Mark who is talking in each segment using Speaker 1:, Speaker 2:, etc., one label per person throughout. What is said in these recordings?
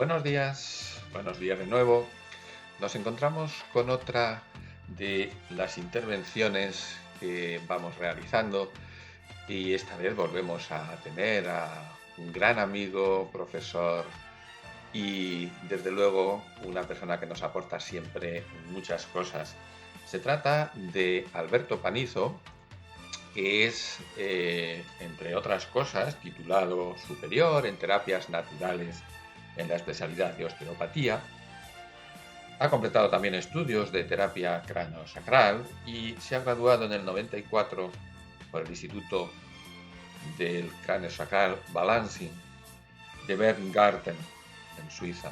Speaker 1: buenos días de nuevo. Nos encontramos con otra de las intervenciones que vamos realizando y esta vez volvemos a tener a un gran amigo, profesor y desde luego una persona que nos aporta siempre muchas cosas. Se trata de Alberto Panizo, que es, entre otras cosas, titulado superior en terapias naturales en la especialidad de osteopatía. Ha completado también estudios de terapia craneosacral y se ha graduado en el 94 por el Instituto del Craneosacral Balancing de Berngarten, en Suiza.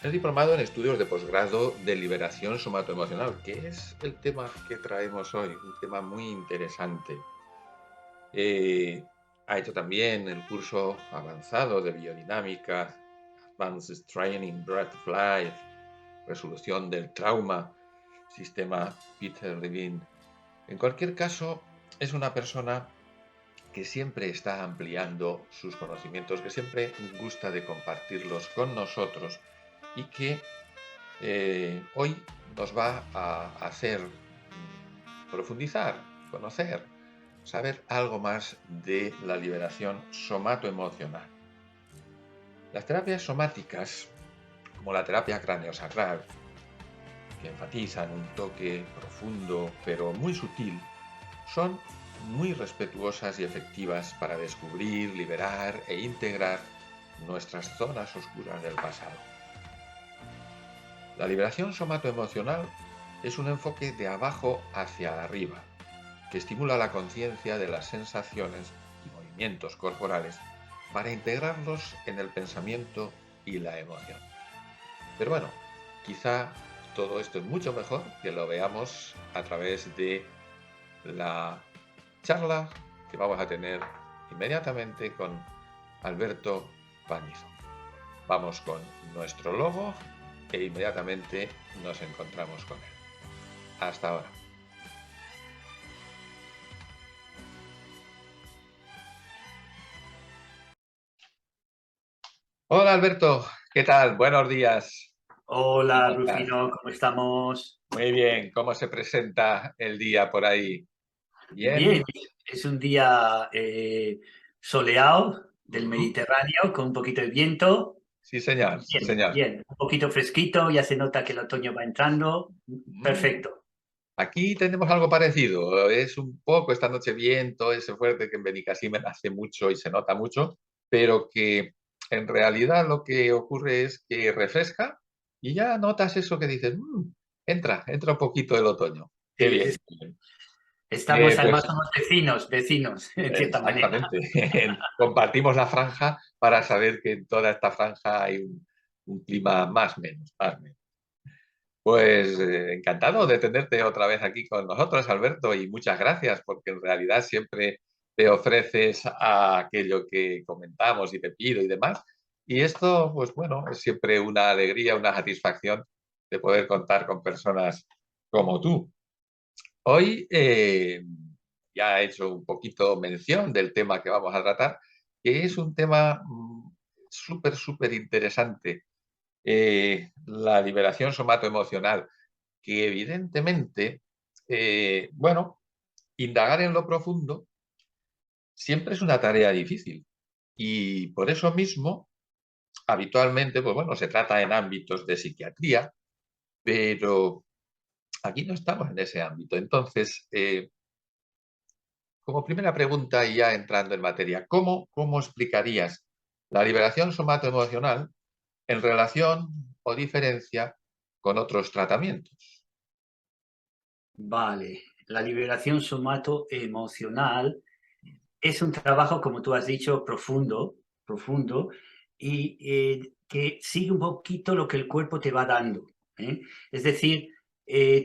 Speaker 1: Es diplomado en estudios de posgrado de liberación somatoemocional, que es el tema que traemos hoy, un tema muy interesante. Ha hecho también el curso avanzado de biodinámica, Advanced Training Breath of Life, resolución del trauma, sistema Peter Levine. En cualquier caso, es una persona que siempre está ampliando sus conocimientos, que siempre gusta de compartirlos con nosotros y que hoy nos va a hacer profundizar, conocer, saber algo más de la liberación somatoemocional. Las terapias somáticas, como la terapia craneosacral, que enfatizan un toque profundo pero muy sutil, son muy respetuosas y efectivas para descubrir, liberar e integrar nuestras zonas oscuras del pasado. La liberación somatoemocional es un enfoque de abajo hacia arriba, que estimula la conciencia de las sensaciones y movimientos corporales para integrarlos en el pensamiento y la emoción. Pero bueno, quizá todo esto es mucho mejor que lo veamos a través de la charla que vamos a tener inmediatamente con Alberto Panizo. Vamos con nuestro logo e inmediatamente nos encontramos con él. Hasta ahora. Hola Alberto, ¿qué tal? Buenos días.
Speaker 2: Hola,
Speaker 1: ¿Cómo estás?
Speaker 2: Rufino, ¿cómo estamos?
Speaker 1: Muy bien, ¿cómo se presenta el día por ahí?
Speaker 2: Bien,
Speaker 1: ¿Bien?
Speaker 2: es un día soleado del
Speaker 1: Uh-huh.
Speaker 2: Mediterráneo con un poquito de viento.
Speaker 1: Sí, señor, sí,
Speaker 2: Bien,
Speaker 1: señor.
Speaker 2: bien, un poquito fresquito, ya se nota que el otoño va entrando.
Speaker 1: Mm.
Speaker 2: Perfecto.
Speaker 1: Aquí tenemos algo parecido. Es un poco esta noche viento, ese fuerte que en Benicàssim hace mucho y se nota mucho, pero que en realidad lo que ocurre es que refresca y ya notas eso que dices, entra un poquito el otoño. Qué
Speaker 2: Sí,
Speaker 1: bien. Qué bien".
Speaker 2: estamos además
Speaker 1: Pues
Speaker 2: somos vecinos, en cierta manera.
Speaker 1: exactamente. Compartimos la franja para saber que en toda esta franja hay un clima más o menos, más o menos. Pues encantado de tenerte otra vez aquí con nosotros, Alberto, y muchas gracias, porque en realidad siempre te ofreces a aquello que comentamos y te pido y demás. Y esto, pues bueno, es siempre una alegría, una satisfacción de poder contar con personas como tú. Hoy ya he hecho un poquito mención del tema que vamos a tratar, que es un tema súper, súper interesante, la liberación somatoemocional, que evidentemente, bueno, indagar en lo profundo siempre es una tarea difícil. Y por eso mismo, habitualmente, pues bueno, se trata en ámbitos de psiquiatría, pero aquí no estamos en ese ámbito. Entonces, como primera pregunta y ya entrando en materia, ¿cómo explicarías la liberación somatoemocional en relación o diferencia con otros tratamientos?
Speaker 2: Vale, la liberación somatoemocional es un trabajo, como tú has dicho, profundo, y que sigue un poquito lo que el cuerpo te va dando, ¿eh? Es decir,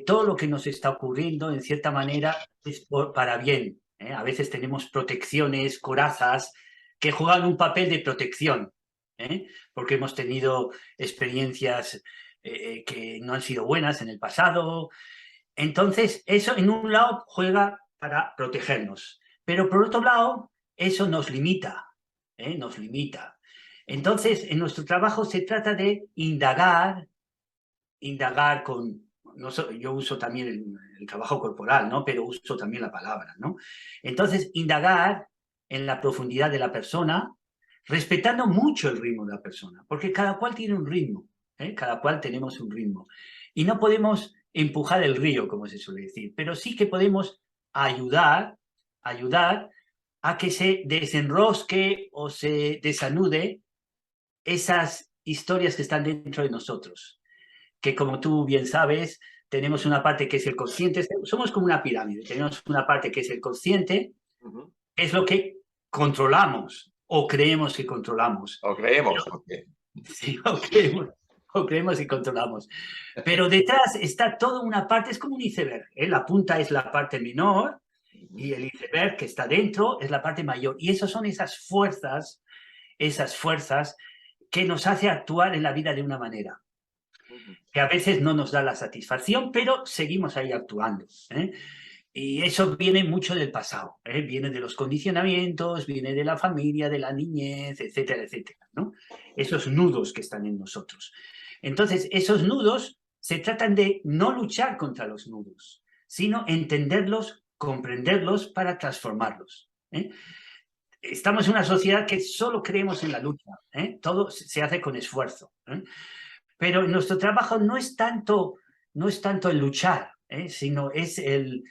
Speaker 2: todo lo que nos está ocurriendo, en cierta manera, es para bien, ¿eh? A veces tenemos protecciones, corazas, que juegan un papel de protección, ¿eh? Porque hemos tenido experiencias que no han sido buenas en el pasado. Entonces, eso en un lado juega para protegernos, pero por otro lado, eso nos limita, ¿eh? Nos limita. Entonces, en nuestro trabajo se trata de indagar con, no yo uso también el trabajo corporal, ¿no? Pero uso también la palabra, ¿no? Entonces, indagar en la profundidad de la persona, respetando mucho el ritmo de la persona, porque cada cual tiene un ritmo, ¿eh? Cada cual tenemos un ritmo. Y no podemos empujar el río, como se suele decir, pero sí que podemos ayudar a que se desenrosque o se desanude esas historias que están dentro de nosotros, que como tú bien sabes, tenemos una parte que es el consciente, somos como una pirámide, tenemos una parte que es el consciente, es lo que controlamos o creemos que controlamos.
Speaker 1: O creemos,
Speaker 2: Pero,
Speaker 1: porque
Speaker 2: sí, o creemos y controlamos. Pero detrás está toda una parte, es como un iceberg, ¿eh? La punta es la parte menor y el iceberg que está dentro es la parte mayor. Y esas son esas fuerzas que nos hace actuar en la vida de una manera que a veces no nos da la satisfacción, pero seguimos ahí actuando, ¿eh? Y eso viene mucho del pasado, ¿eh? Viene de los condicionamientos, viene de la familia, de la niñez, etcétera, etcétera, ¿no? Esos nudos que están en nosotros. Entonces, esos nudos se tratan de no luchar contra los nudos, sino entenderlos, comprenderlos para transformarlos, ¿eh? Estamos en una sociedad que solo creemos en la lucha, ¿eh? Todo se hace con esfuerzo, ¿eh? Pero nuestro trabajo no es tanto el luchar, ¿eh? Sino es el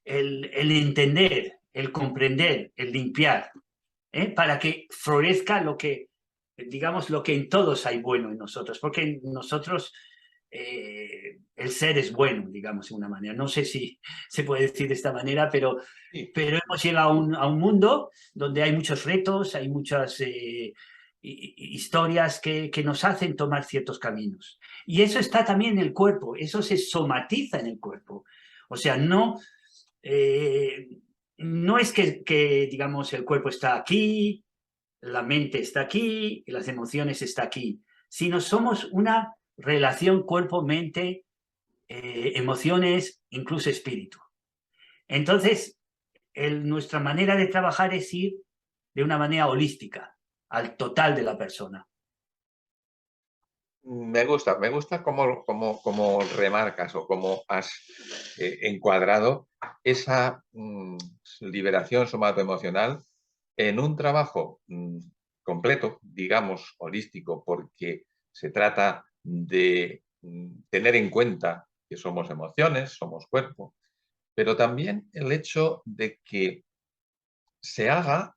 Speaker 2: entender, el comprender, el limpiar, ¿eh? Para que florezca lo que, digamos, lo que en todos hay bueno en nosotros, porque en nosotros el ser es bueno, digamos, de una manera. No sé si se puede decir de esta manera,
Speaker 1: sí.
Speaker 2: pero hemos llegado a un mundo donde hay muchos retos, hay muchas historias que nos hacen tomar ciertos caminos. Y eso está también en el cuerpo, eso se somatiza en el cuerpo. O sea, eh, no es que, digamos, el cuerpo está aquí, la mente está aquí y las emociones está aquí, sino somos una relación cuerpo-mente, emociones, incluso espíritu. Entonces, nuestra manera de trabajar es ir de una manera holística, al total de la persona.
Speaker 1: Me gusta cómo remarcas o cómo has encuadrado esa liberación somatoemocional en un trabajo completo, digamos, holístico, porque se trata de tener en cuenta que somos emociones, somos cuerpo, pero también el hecho de que se haga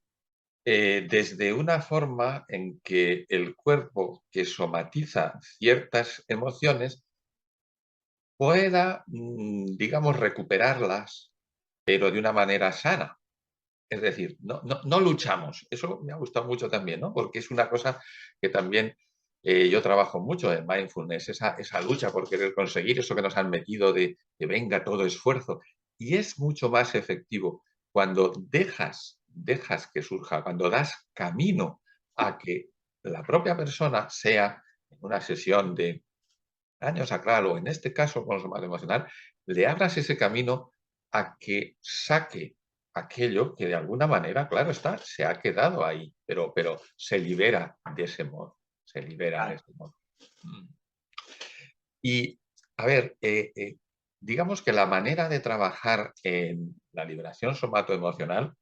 Speaker 1: desde una forma en que el cuerpo que somatiza ciertas emociones pueda, digamos, recuperarlas, pero de una manera sana. Es decir, no luchamos. Eso me ha gustado mucho también, ¿no? Porque es una cosa que también yo trabajo mucho en mindfulness, esa lucha por querer conseguir eso que nos han metido de que venga todo esfuerzo. Y es mucho más efectivo cuando dejas que surja, cuando das camino a que la propia persona sea en una sesión de años sacral o en este caso con somato emocional, le abras ese camino a que saque aquello que de alguna manera, claro está, se ha quedado ahí, pero se libera de ese modo, se libera de
Speaker 2: Claro.
Speaker 1: ese modo. Mm. Y, a ver, digamos que la manera de trabajar en la liberación somatoemocional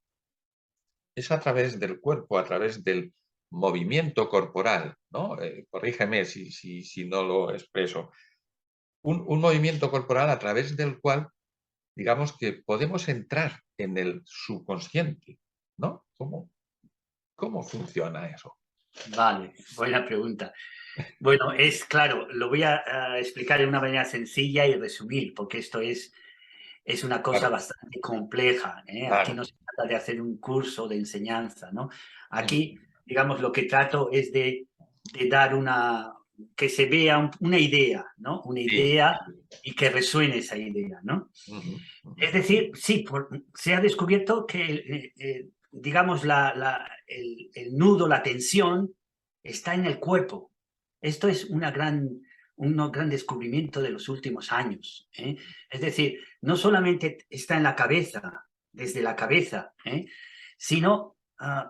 Speaker 1: es a través del cuerpo, a través del movimiento corporal, ¿no? Corrígeme si no lo expreso. Un movimiento corporal a través del cual, digamos que podemos entrar en el subconsciente, ¿no? ¿Cómo funciona eso?
Speaker 2: Vale, buena pregunta. Bueno, es claro, lo voy a explicar de una manera sencilla y resumir, porque esto es una cosa
Speaker 1: Claro,
Speaker 2: bastante compleja, ¿eh? Aquí
Speaker 1: claro.
Speaker 2: no se trata de hacer un curso de enseñanza, ¿no?
Speaker 1: Mm,
Speaker 2: Aquí, digamos, lo que trato es de dar que se vea una idea, ¿no? Una
Speaker 1: sí,
Speaker 2: idea
Speaker 1: sí.
Speaker 2: y que resuene esa idea, ¿no?
Speaker 1: Ujú, ujú.
Speaker 2: Es decir, sí, se ha descubierto que, digamos, el nudo, la tensión, está en el cuerpo. Esto es un gran descubrimiento de los últimos años, ¿eh? Es decir, no solamente está en la cabeza, desde la cabeza, ¿eh? Sino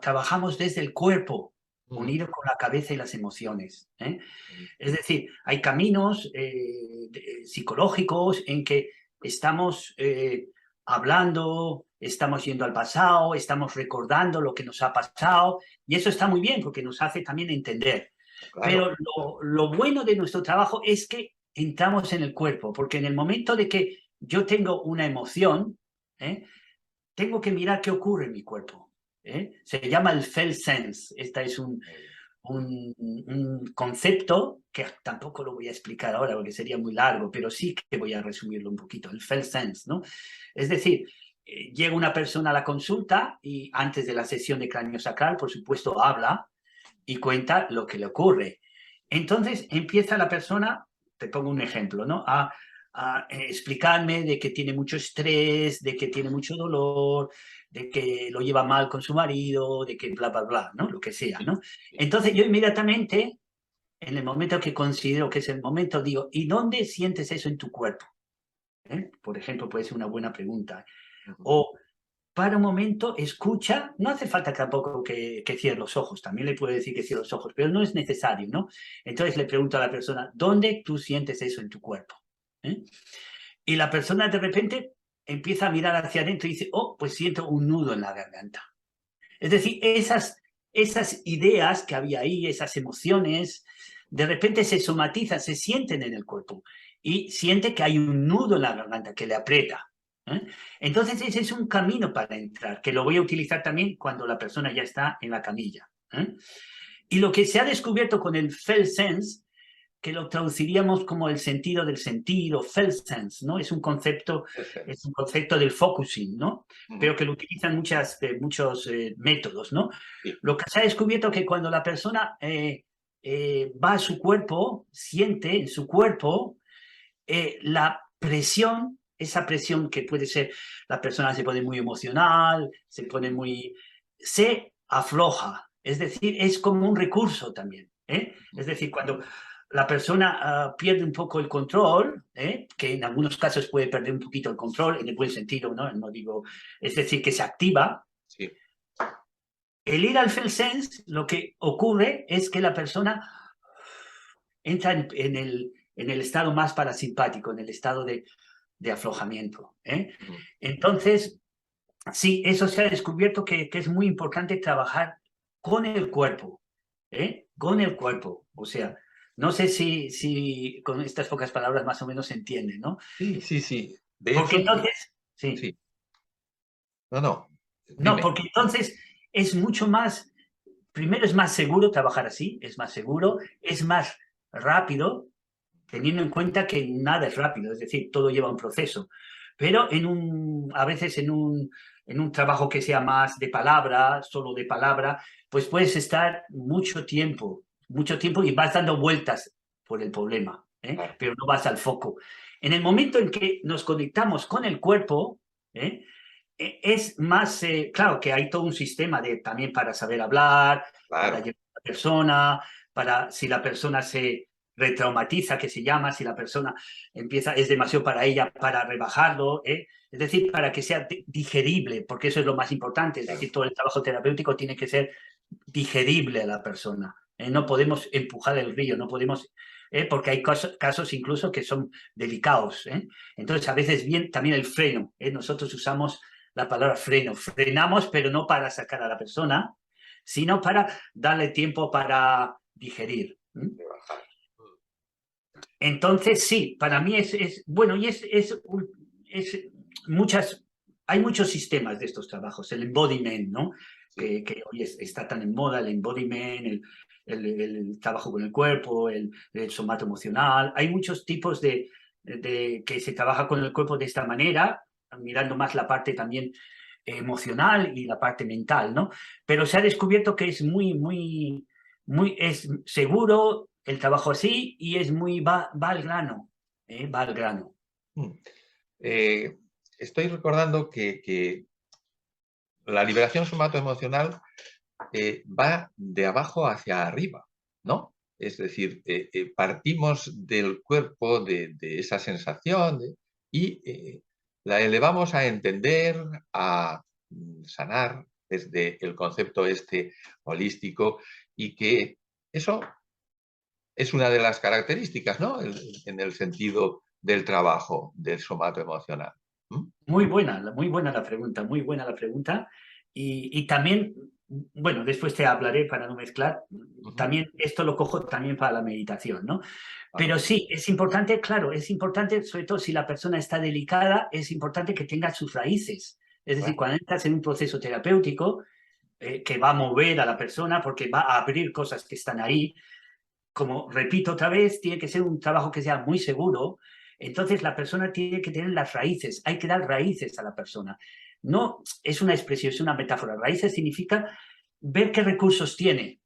Speaker 2: trabajamos desde el cuerpo, unido con la cabeza y las emociones. Es decir, hay caminos psicológicos en que estamos hablando, estamos yendo al pasado, estamos recordando lo que nos ha pasado, y eso está muy bien porque nos hace también entender.
Speaker 1: Claro,
Speaker 2: Pero lo bueno de nuestro trabajo es que entramos en el cuerpo, porque en el momento de que yo tengo una emoción, tengo que mirar qué ocurre en mi cuerpo. Se llama el felt sense. Este es un concepto que tampoco lo voy a explicar ahora porque sería muy largo, pero sí que voy a resumirlo un poquito. El felt sense, ¿no? Es decir, llega una persona a la consulta y antes de la sesión de cráneo sacral, por supuesto, habla y cuenta lo que le ocurre. Entonces empieza la persona, te pongo un ejemplo, ¿no? A explicarme de que tiene mucho estrés, de que tiene mucho dolor, de que lo lleva mal con su marido, de que bla, bla, bla, ¿no? Lo que sea,
Speaker 1: sí,
Speaker 2: ¿no?
Speaker 1: sí.
Speaker 2: Entonces yo inmediatamente, en el momento que considero que es el momento, digo, ¿y dónde sientes eso en tu cuerpo? Por ejemplo, puede ser una buena pregunta.
Speaker 1: Ujú.
Speaker 2: O para un momento, escucha, no hace falta tampoco que cierre los ojos, también le puedo decir que cierre los ojos, pero no es necesario, ¿no? Entonces le pregunto a la persona, ¿dónde tú sientes eso en tu cuerpo? ¿Eh? Y la persona de repente empieza a mirar hacia adentro y dice, oh, pues siento un nudo en la garganta. Es decir, esas ideas que había ahí, esas emociones, de repente se somatizan, se sienten en el cuerpo y siente que hay un nudo en la garganta que le aprieta. ¿eh? Entonces ese es un camino para entrar, que lo voy a utilizar también cuando la persona ya está en la camilla. Y lo que se ha descubierto con el felt sense, que lo traduciríamos como el sentido del sentir o felt sense, ¿no? Es un concepto del focusing, ¿no?
Speaker 1: Ujú.
Speaker 2: Pero que lo utilizan muchos métodos, ¿no?
Speaker 1: Sí.
Speaker 2: Lo que se ha descubierto que cuando la persona va a su cuerpo, siente en su cuerpo la presión, esa presión que puede ser, la persona se pone muy emocional, se pone muy, se afloja, es decir, es como un recurso también. Es decir, cuando la persona pierde un poco el control, que en algunos casos puede perder un poquito el control, en el buen sentido, ¿no? No digo, es decir, que se activa.
Speaker 1: Sí.
Speaker 2: El ir al felt sense, lo que ocurre es que la persona entra en el estado más parasimpático, en el estado de aflojamiento.
Speaker 1: Ujú.
Speaker 2: Entonces, sí, eso se ha descubierto que es muy importante trabajar con el cuerpo, con el cuerpo. O sea, no sé si con estas pocas palabras más o menos se entiende, ¿no?
Speaker 1: Sí, sí, sí. De
Speaker 2: Porque
Speaker 1: hecho,
Speaker 2: entonces, sí,
Speaker 1: sí. No, no.
Speaker 2: no,
Speaker 1: Dime.
Speaker 2: porque entonces es mucho más, primero es más seguro trabajar así, es más seguro, es más rápido, teniendo en cuenta que nada es rápido, es decir, todo lleva un proceso. Pero a veces en un trabajo que sea más de palabra, solo de palabra, pues puedes estar mucho tiempo y vas dando vueltas por el problema,
Speaker 1: Claro.
Speaker 2: pero no vas al foco. En el momento en que nos conectamos con el cuerpo, ¿eh? Es más, claro que hay todo un sistema también para saber hablar, para
Speaker 1: Claro.
Speaker 2: llevar a la persona, para si la persona se retraumatiza, que se llama, si la persona es demasiado para ella, para rebajarlo, es decir, para que sea digerible, porque eso es lo más importante, es
Speaker 1: Claro.
Speaker 2: decir, todo el trabajo terapéutico tiene que ser digerible a la persona. No podemos empujar el río, no podemos, porque hay casos incluso que son delicados. Entonces, a veces bien también el freno. Nosotros usamos la palabra freno. Frenamos, pero no para sacar a la persona, sino para darle tiempo para digerir.
Speaker 1: Rebajar.
Speaker 2: Entonces, sí, para mí bueno, y muchas, hay muchos sistemas de estos trabajos. El embodiment, ¿no?
Speaker 1: Sí.
Speaker 2: Que hoy está tan en moda, el embodiment, el trabajo con el cuerpo, el somato emocional. Hay muchos tipos de que se trabaja con el cuerpo de esta manera, mirando más la parte también emocional y la parte mental, ¿no? Pero se ha descubierto que es es seguro el trabajo así y va al grano, va al grano.
Speaker 1: Mm. Eh, Estoy recordando que la liberación somatoemocional va de abajo hacia arriba, ¿no? Es decir, partimos del cuerpo, de esa sensación, y la elevamos a entender, a sanar desde el concepto este holístico, y que eso es una de las características, ¿no? En el sentido del trabajo del somato emocional. ¿Mm?
Speaker 2: Muy buena la pregunta, muy buena la pregunta. Y también, bueno, después te hablaré para no mezclar,
Speaker 1: Ujú.
Speaker 2: también esto lo cojo también para la meditación, ¿no?
Speaker 1: Ah,
Speaker 2: Pero sí, es importante, claro, es importante, sobre todo si la persona está delicada, es importante que tenga sus raíces. Es decir,
Speaker 1: claro.
Speaker 2: cuando entras en un proceso terapéutico que va a mover a la persona porque va a abrir cosas que están ahí, como repito otra vez, tiene que ser un trabajo que sea muy seguro. Entonces la persona tiene que tener las raíces, hay que dar raíces a la persona. No es una expresión, es una metáfora. Raíces significa ver qué recursos tiene,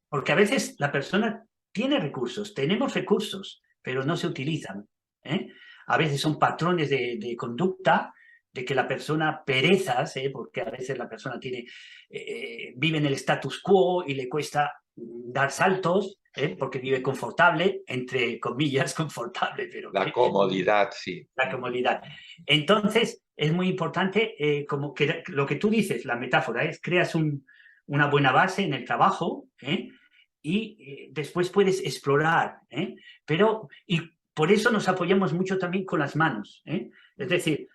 Speaker 2: porque a veces la persona tiene recursos, tenemos recursos, pero no se utilizan. ¿Eh? A veces son patrones de conducta, de que la persona perezas, porque a veces la persona vive en el status quo y le cuesta dar saltos, porque vive confortable, entre comillas, confortable, pero
Speaker 1: La
Speaker 2: que
Speaker 1: comodidad, sí.
Speaker 2: la comodidad. Entonces, es muy importante, como que lo que tú dices, la metáfora, es creas una buena base en el trabajo, y después puedes explorar, y por eso nos apoyamos mucho también con las manos. Es decir,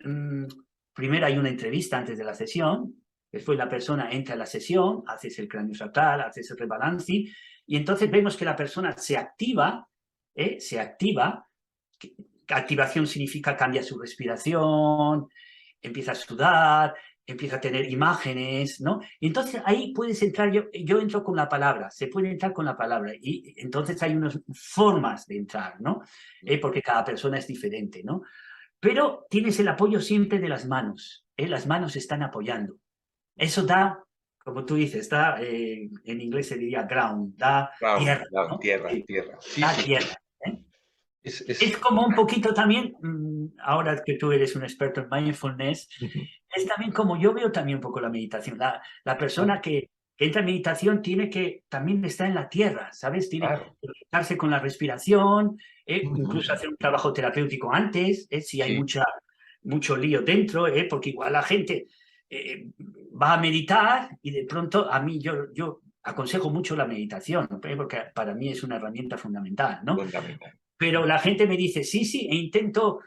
Speaker 2: mm, primero hay una entrevista antes de la sesión, después la persona entra a la sesión, haces el cráneo sacral, haces el rebalancing, y entonces vemos que la persona se activa, se activa. Activación significa cambia su respiración, empieza a sudar, empieza a tener imágenes, ¿no? Y entonces ahí puedes entrar, yo entro con la palabra, se puede entrar con la palabra, y entonces hay unas formas de entrar, ¿no? Porque cada persona es diferente, ¿no? Pero tienes el apoyo siempre de las manos, las manos están apoyando. Eso da, como tú dices, da, en inglés se diría ground, da
Speaker 1: Ground,
Speaker 2: tierra,
Speaker 1: ground,
Speaker 2: ¿no?
Speaker 1: tierra,
Speaker 2: Sí,
Speaker 1: tierra. Sí,
Speaker 2: da
Speaker 1: sí.
Speaker 2: tierra. ¿Eh?
Speaker 1: Es,
Speaker 2: Es
Speaker 1: es-
Speaker 2: como un poquito también, ahora que tú eres un experto en mindfulness, es también como yo veo también un poco la meditación. La
Speaker 1: Ah,
Speaker 2: persona que entra en meditación tiene que también estar en la tierra, ¿sabes? Tiene
Speaker 1: claro.
Speaker 2: que conectarse con la respiración,
Speaker 1: Ujú.
Speaker 2: incluso hacer un trabajo terapéutico antes, si hay
Speaker 1: Sí,
Speaker 2: mucho lío dentro, porque igual la gente eh, va a meditar y de pronto a mí yo aconsejo mucho la meditación, porque para mí es una herramienta fundamental, ¿no?
Speaker 1: fundamental.
Speaker 2: Pero la gente me dice, sí, sí, e intento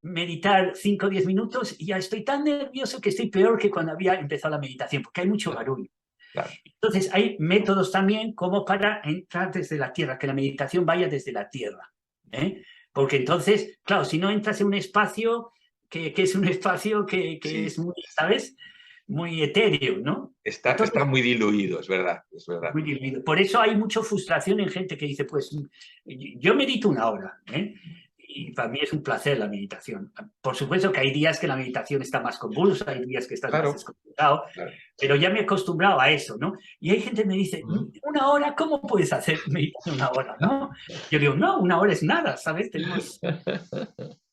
Speaker 2: meditar 5 o 10 minutos y ya estoy tan nervioso que estoy peor que cuando había empezado la meditación, porque hay mucho barullo.
Speaker 1: Claro.
Speaker 2: Entonces, hay métodos también como para entrar desde la tierra, que la meditación vaya desde la tierra. Porque entonces, claro, si no entras en un espacio que es un espacio que
Speaker 1: Sí,
Speaker 2: es muy, ¿sabes? Muy etéreo, ¿no?
Speaker 1: está
Speaker 2: Entonces,
Speaker 1: muy diluido, es verdad, es verdad.
Speaker 2: muy diluido. Por eso hay mucha frustración en gente que dice, pues yo medito 1 hora, y para mí es un placer la meditación. Por supuesto que hay días que la meditación está más convulsa, hay días que estás más
Speaker 1: Claro,
Speaker 2: desconcentrado,
Speaker 1: claro.
Speaker 2: pero ya me he acostumbrado a eso, ¿no? Y hay gente que me dice,
Speaker 1: Ujú.
Speaker 2: 1 hora, ¿cómo puedes hacer meditar 1 hora, no? Yo digo, no, 1 hora es nada, ¿sabes?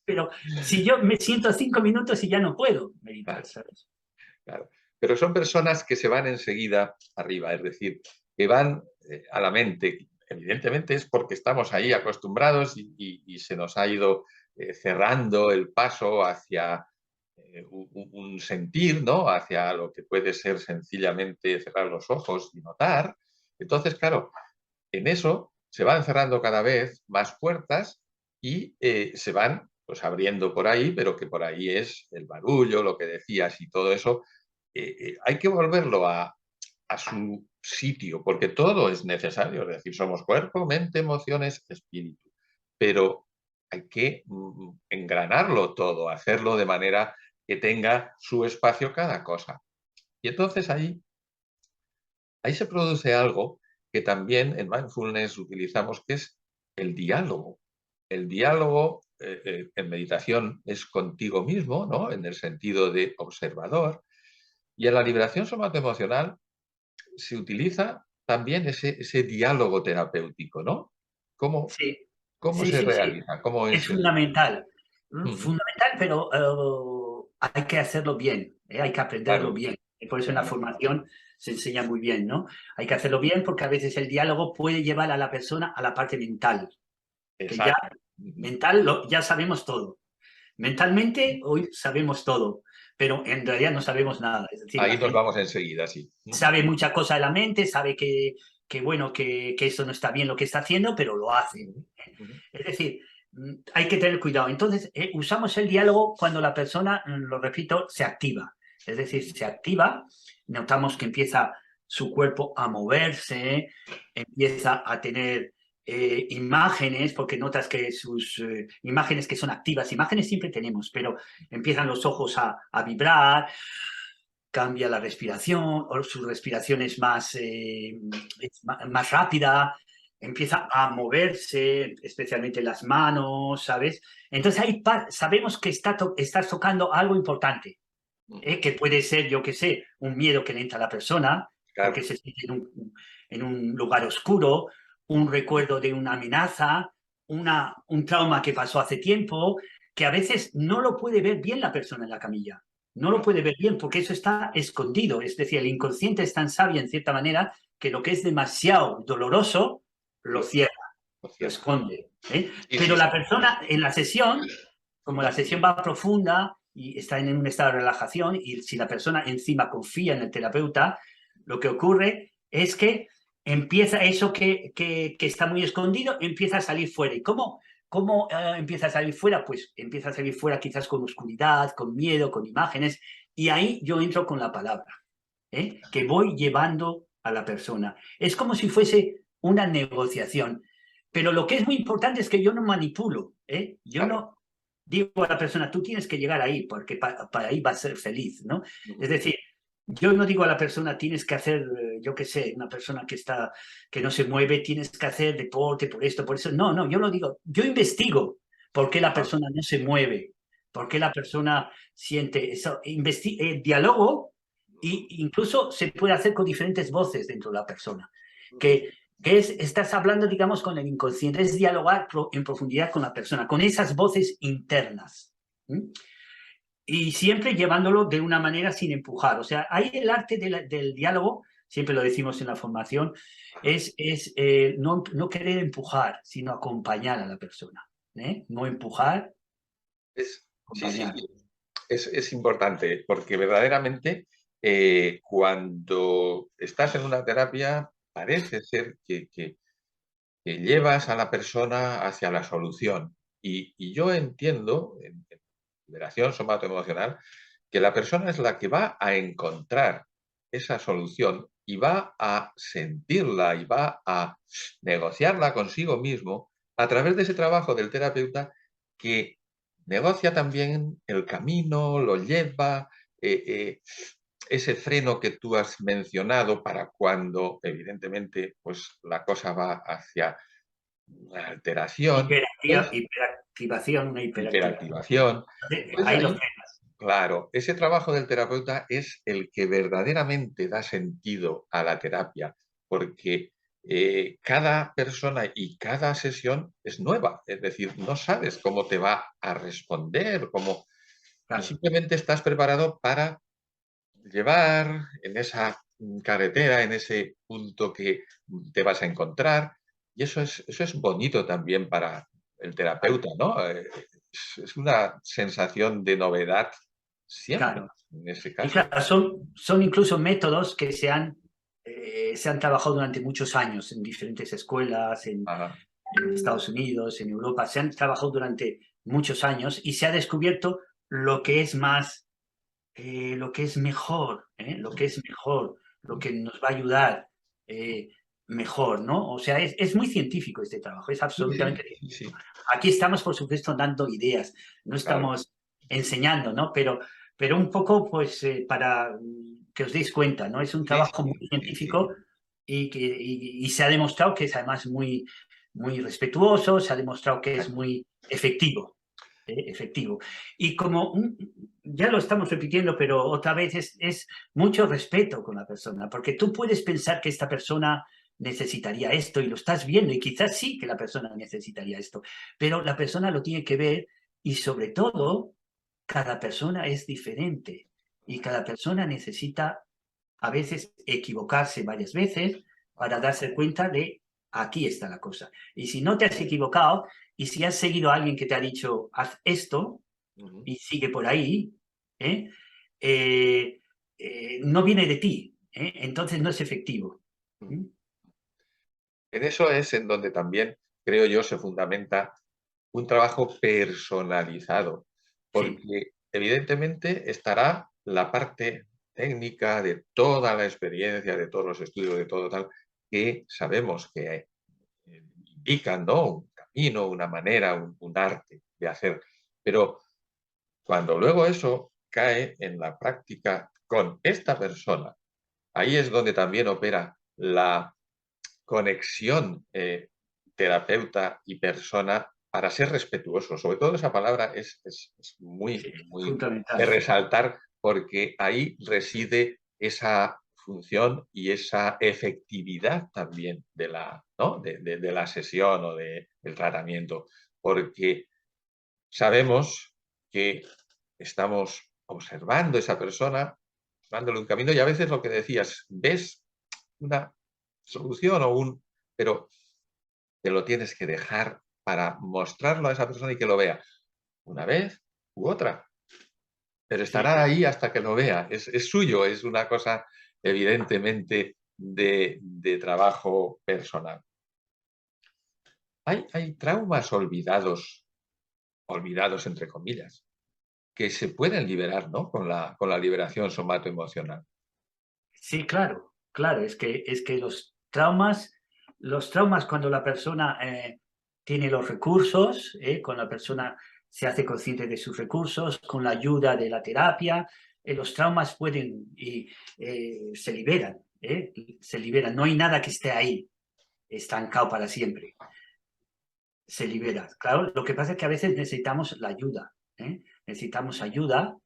Speaker 2: Pero si yo me siento 5 minutos y ya no puedo meditar,
Speaker 1: Claro,
Speaker 2: ¿sabes?
Speaker 1: claro. Pero son personas que se van enseguida arriba, es decir, que van a la mente. Evidentemente es porque estamos ahí acostumbrados y se nos ha ido cerrando el paso hacia un sentir, ¿no? Hacia lo que puede ser sencillamente cerrar los ojos y notar. Entonces, claro, en eso se van cerrando cada vez más puertas y se van pues abriendo por ahí, pero que por ahí es el barullo, lo que decías y todo eso. Hay que volverlo a su sitio, porque todo es necesario, es decir, somos cuerpo, mente, emociones, espíritu, pero hay que engranarlo todo, hacerlo de manera que tenga su espacio cada cosa. Y entonces ahí se produce algo que también en mindfulness utilizamos, que es el diálogo. El diálogo en meditación es contigo mismo, ¿no? En el sentido de observador. Y en la liberación somatoemocional se utiliza también ese diálogo terapéutico, ¿no? ¿Cómo,
Speaker 2: Sí,
Speaker 1: cómo
Speaker 2: sí,
Speaker 1: se
Speaker 2: sí, sí.
Speaker 1: realiza? ¿Cómo
Speaker 2: Es
Speaker 1: es el...?
Speaker 2: fundamental.
Speaker 1: Ujú.
Speaker 2: Fundamental, pero hay que hacerlo bien, hay que aprenderlo
Speaker 1: Claro,
Speaker 2: bien. Por eso en la
Speaker 1: claro,
Speaker 2: formación se enseña muy bien, ¿no? Hay que hacerlo bien porque a veces el diálogo puede llevar a la persona a la parte mental, que ya
Speaker 1: exacto. Ujú.
Speaker 2: mental ya sabemos todo. Mentalmente hoy sabemos todo, pero en realidad no sabemos nada. Es decir, la
Speaker 1: Ahí nos
Speaker 2: gente
Speaker 1: vamos enseguida, sí.
Speaker 2: sabe mucha cosa de la mente, sabe que bueno, que eso no está bien lo que está haciendo, pero lo hace.
Speaker 1: Ujú, ujú.
Speaker 2: Es decir, hay que tener cuidado. Entonces, usamos el diálogo cuando la persona, lo repito, se activa. Es decir, se activa, notamos que empieza su cuerpo a moverse, empieza a tener imágenes, porque notas que sus imágenes que son activas, imágenes siempre tenemos, pero empiezan los ojos a vibrar, cambia la respiración, o su respiración es más rápida, empieza a moverse, especialmente las manos, ¿sabes? Entonces ahí sabemos que estás tocando algo importante, que puede ser, yo qué sé, un miedo que le entra a la persona, porque
Speaker 1: Claro.
Speaker 2: se siente en un lugar oscuro, un recuerdo de una amenaza, un trauma que pasó hace tiempo, que a veces no lo puede ver bien la persona en la camilla. No lo puede ver bien porque eso está escondido. Es decir, el inconsciente es tan sabio en cierta manera que lo que es demasiado doloroso lo
Speaker 1: Lo,
Speaker 2: cierra,
Speaker 1: lo
Speaker 2: lo
Speaker 1: cierra.
Speaker 2: esconde.
Speaker 1: Sí,
Speaker 2: Pero
Speaker 1: sí,
Speaker 2: la
Speaker 1: sí.
Speaker 2: persona en la sesión, como la sesión va profunda y está en un estado de relajación, y si la persona encima confía en el terapeuta, lo que ocurre es que empieza eso que está muy escondido, empieza a salir fuera. ¿Y cómo empieza a salir fuera? Pues empieza a salir fuera quizás con oscuridad, con miedo, con imágenes, y ahí yo entro con la palabra, que voy llevando a la persona. Es como si fuese una negociación. Pero lo que es muy importante es que yo no manipulo. Yo
Speaker 1: Claro.
Speaker 2: no digo a la persona, tú tienes que llegar ahí porque para ahí va a ser feliz, ¿no? Es
Speaker 1: Ujú.
Speaker 2: decir, yo no digo a la persona, tienes que hacer, yo qué sé, una persona que no se mueve, tienes que hacer deporte por esto, por eso. No, no, yo lo digo, yo investigo por qué la
Speaker 1: Ah,
Speaker 2: persona no se mueve, por qué la persona siente eso. Diálogo y incluso se puede hacer con diferentes voces dentro de la persona.
Speaker 1: ujú.
Speaker 2: Que estás hablando, digamos, con el inconsciente, es dialogar en profundidad con la persona, con esas voces internas. ¿Mm? Y siempre llevándolo de una manera sin empujar. O sea, ahí el arte del diálogo, siempre lo decimos en la formación, es no querer empujar, sino acompañar a la persona. No empujar,
Speaker 1: Sí, sí,
Speaker 2: acompañar.
Speaker 1: sí. Es importante porque verdaderamente cuando estás en una terapia parece ser que llevas a la persona hacia la solución. Y yo entiendo, en liberación somatoemocional, que la persona es la que va a encontrar esa solución y va a sentirla y va a negociarla consigo mismo a través de ese trabajo del terapeuta que negocia también el camino, lo lleva, eh, eh, ese freno que tú has mencionado para cuando, evidentemente, pues la cosa va hacia una alteración, pues
Speaker 2: Hiperactivación, una hiperactivación.
Speaker 1: hiperactivación. Pues
Speaker 2: Ahí lo
Speaker 1: ahí,
Speaker 2: frenas.
Speaker 1: claro, ese trabajo del terapeuta es el que verdaderamente da sentido a la terapia, porque cada persona y cada sesión es nueva, es decir, no sabes cómo te va a responder, y
Speaker 2: Claro.
Speaker 1: simplemente estás preparado para llevar en esa carretera, en ese punto que te vas a encontrar. Y eso es bonito también para el terapeuta, ¿no? Es una sensación de novedad siempre,
Speaker 2: Claro.
Speaker 1: en ese
Speaker 2: Y
Speaker 1: caso.
Speaker 2: claro, son incluso métodos que se han trabajado durante muchos años en diferentes escuelas,
Speaker 1: Ajá.
Speaker 2: en Estados Unidos, en Europa, se han trabajado durante muchos años y se ha descubierto lo que es más, lo que es mejor, lo que es mejor, lo que nos va a ayudar eh, mejor, ¿no? O sea, es muy científico este trabajo, es
Speaker 1: Sí,
Speaker 2: absolutamente
Speaker 1: sí, sí,
Speaker 2: científico.
Speaker 1: sí,
Speaker 2: Aquí estamos, por supuesto, dando ideas, no
Speaker 1: claro.
Speaker 2: estamos enseñando, ¿no? Pero un poco, pues, para que os deis cuenta, ¿no? Es un
Speaker 1: Sí,
Speaker 2: trabajo muy
Speaker 1: sí, sí, sí.
Speaker 2: científico y se ha demostrado que es además muy respetuoso, se ha demostrado que es muy efectivo, efectivo. Y como ya lo estamos repitiendo, pero otra vez es mucho respeto con la persona, porque tú puedes pensar que esta persona necesitaría esto y lo estás viendo y quizás sí que la persona necesitaría esto, pero la persona lo tiene que ver y sobre todo cada persona es diferente y cada persona necesita a veces equivocarse varias veces para darse cuenta de aquí está la cosa. Y si no te has equivocado y si has seguido a alguien que te ha dicho haz esto
Speaker 1: Ujú.
Speaker 2: y sigue por ahí, ¿eh? no viene de ti, entonces no es efectivo. ¿Mm?
Speaker 1: En eso es en donde también, creo yo, se fundamenta un trabajo personalizado,
Speaker 2: Sí,
Speaker 1: porque evidentemente estará la parte técnica de toda la experiencia, de todos los estudios, de todo tal, que sabemos que indican, ¿no? Un camino, una manera, un arte de hacer. Pero cuando luego eso cae en la práctica con esta persona, ahí es donde también opera la conexión terapeuta y persona para ser respetuoso. Sobre todo esa palabra es muy,
Speaker 2: sí,
Speaker 1: muy de
Speaker 2: fundamental.
Speaker 1: resaltar porque ahí reside esa función y esa efectividad también de la, ¿no? de la sesión o del tratamiento, porque sabemos que estamos observando a esa persona, dándole un camino y a veces lo que decías, ves una solución o un... pero te lo tienes que dejar para mostrarlo a esa persona y que lo vea una vez u otra, pero
Speaker 2: Sí,
Speaker 1: estará ahí hasta que lo vea. Es suyo, es una cosa evidentemente de trabajo personal. Hay traumas olvidados, olvidados entre comillas, que se pueden liberar, ¿no? Con la liberación somatoemocional.
Speaker 2: sí, claro, claro, es que los traumas cuando la persona tiene los recursos, cuando la persona se hace consciente de sus recursos, con la ayuda de la terapia, los traumas pueden y se liberan, no hay nada que esté ahí estancado para siempre, se libera. Claro, lo que pasa es que a veces necesitamos la ayuda, necesitamos ayuda,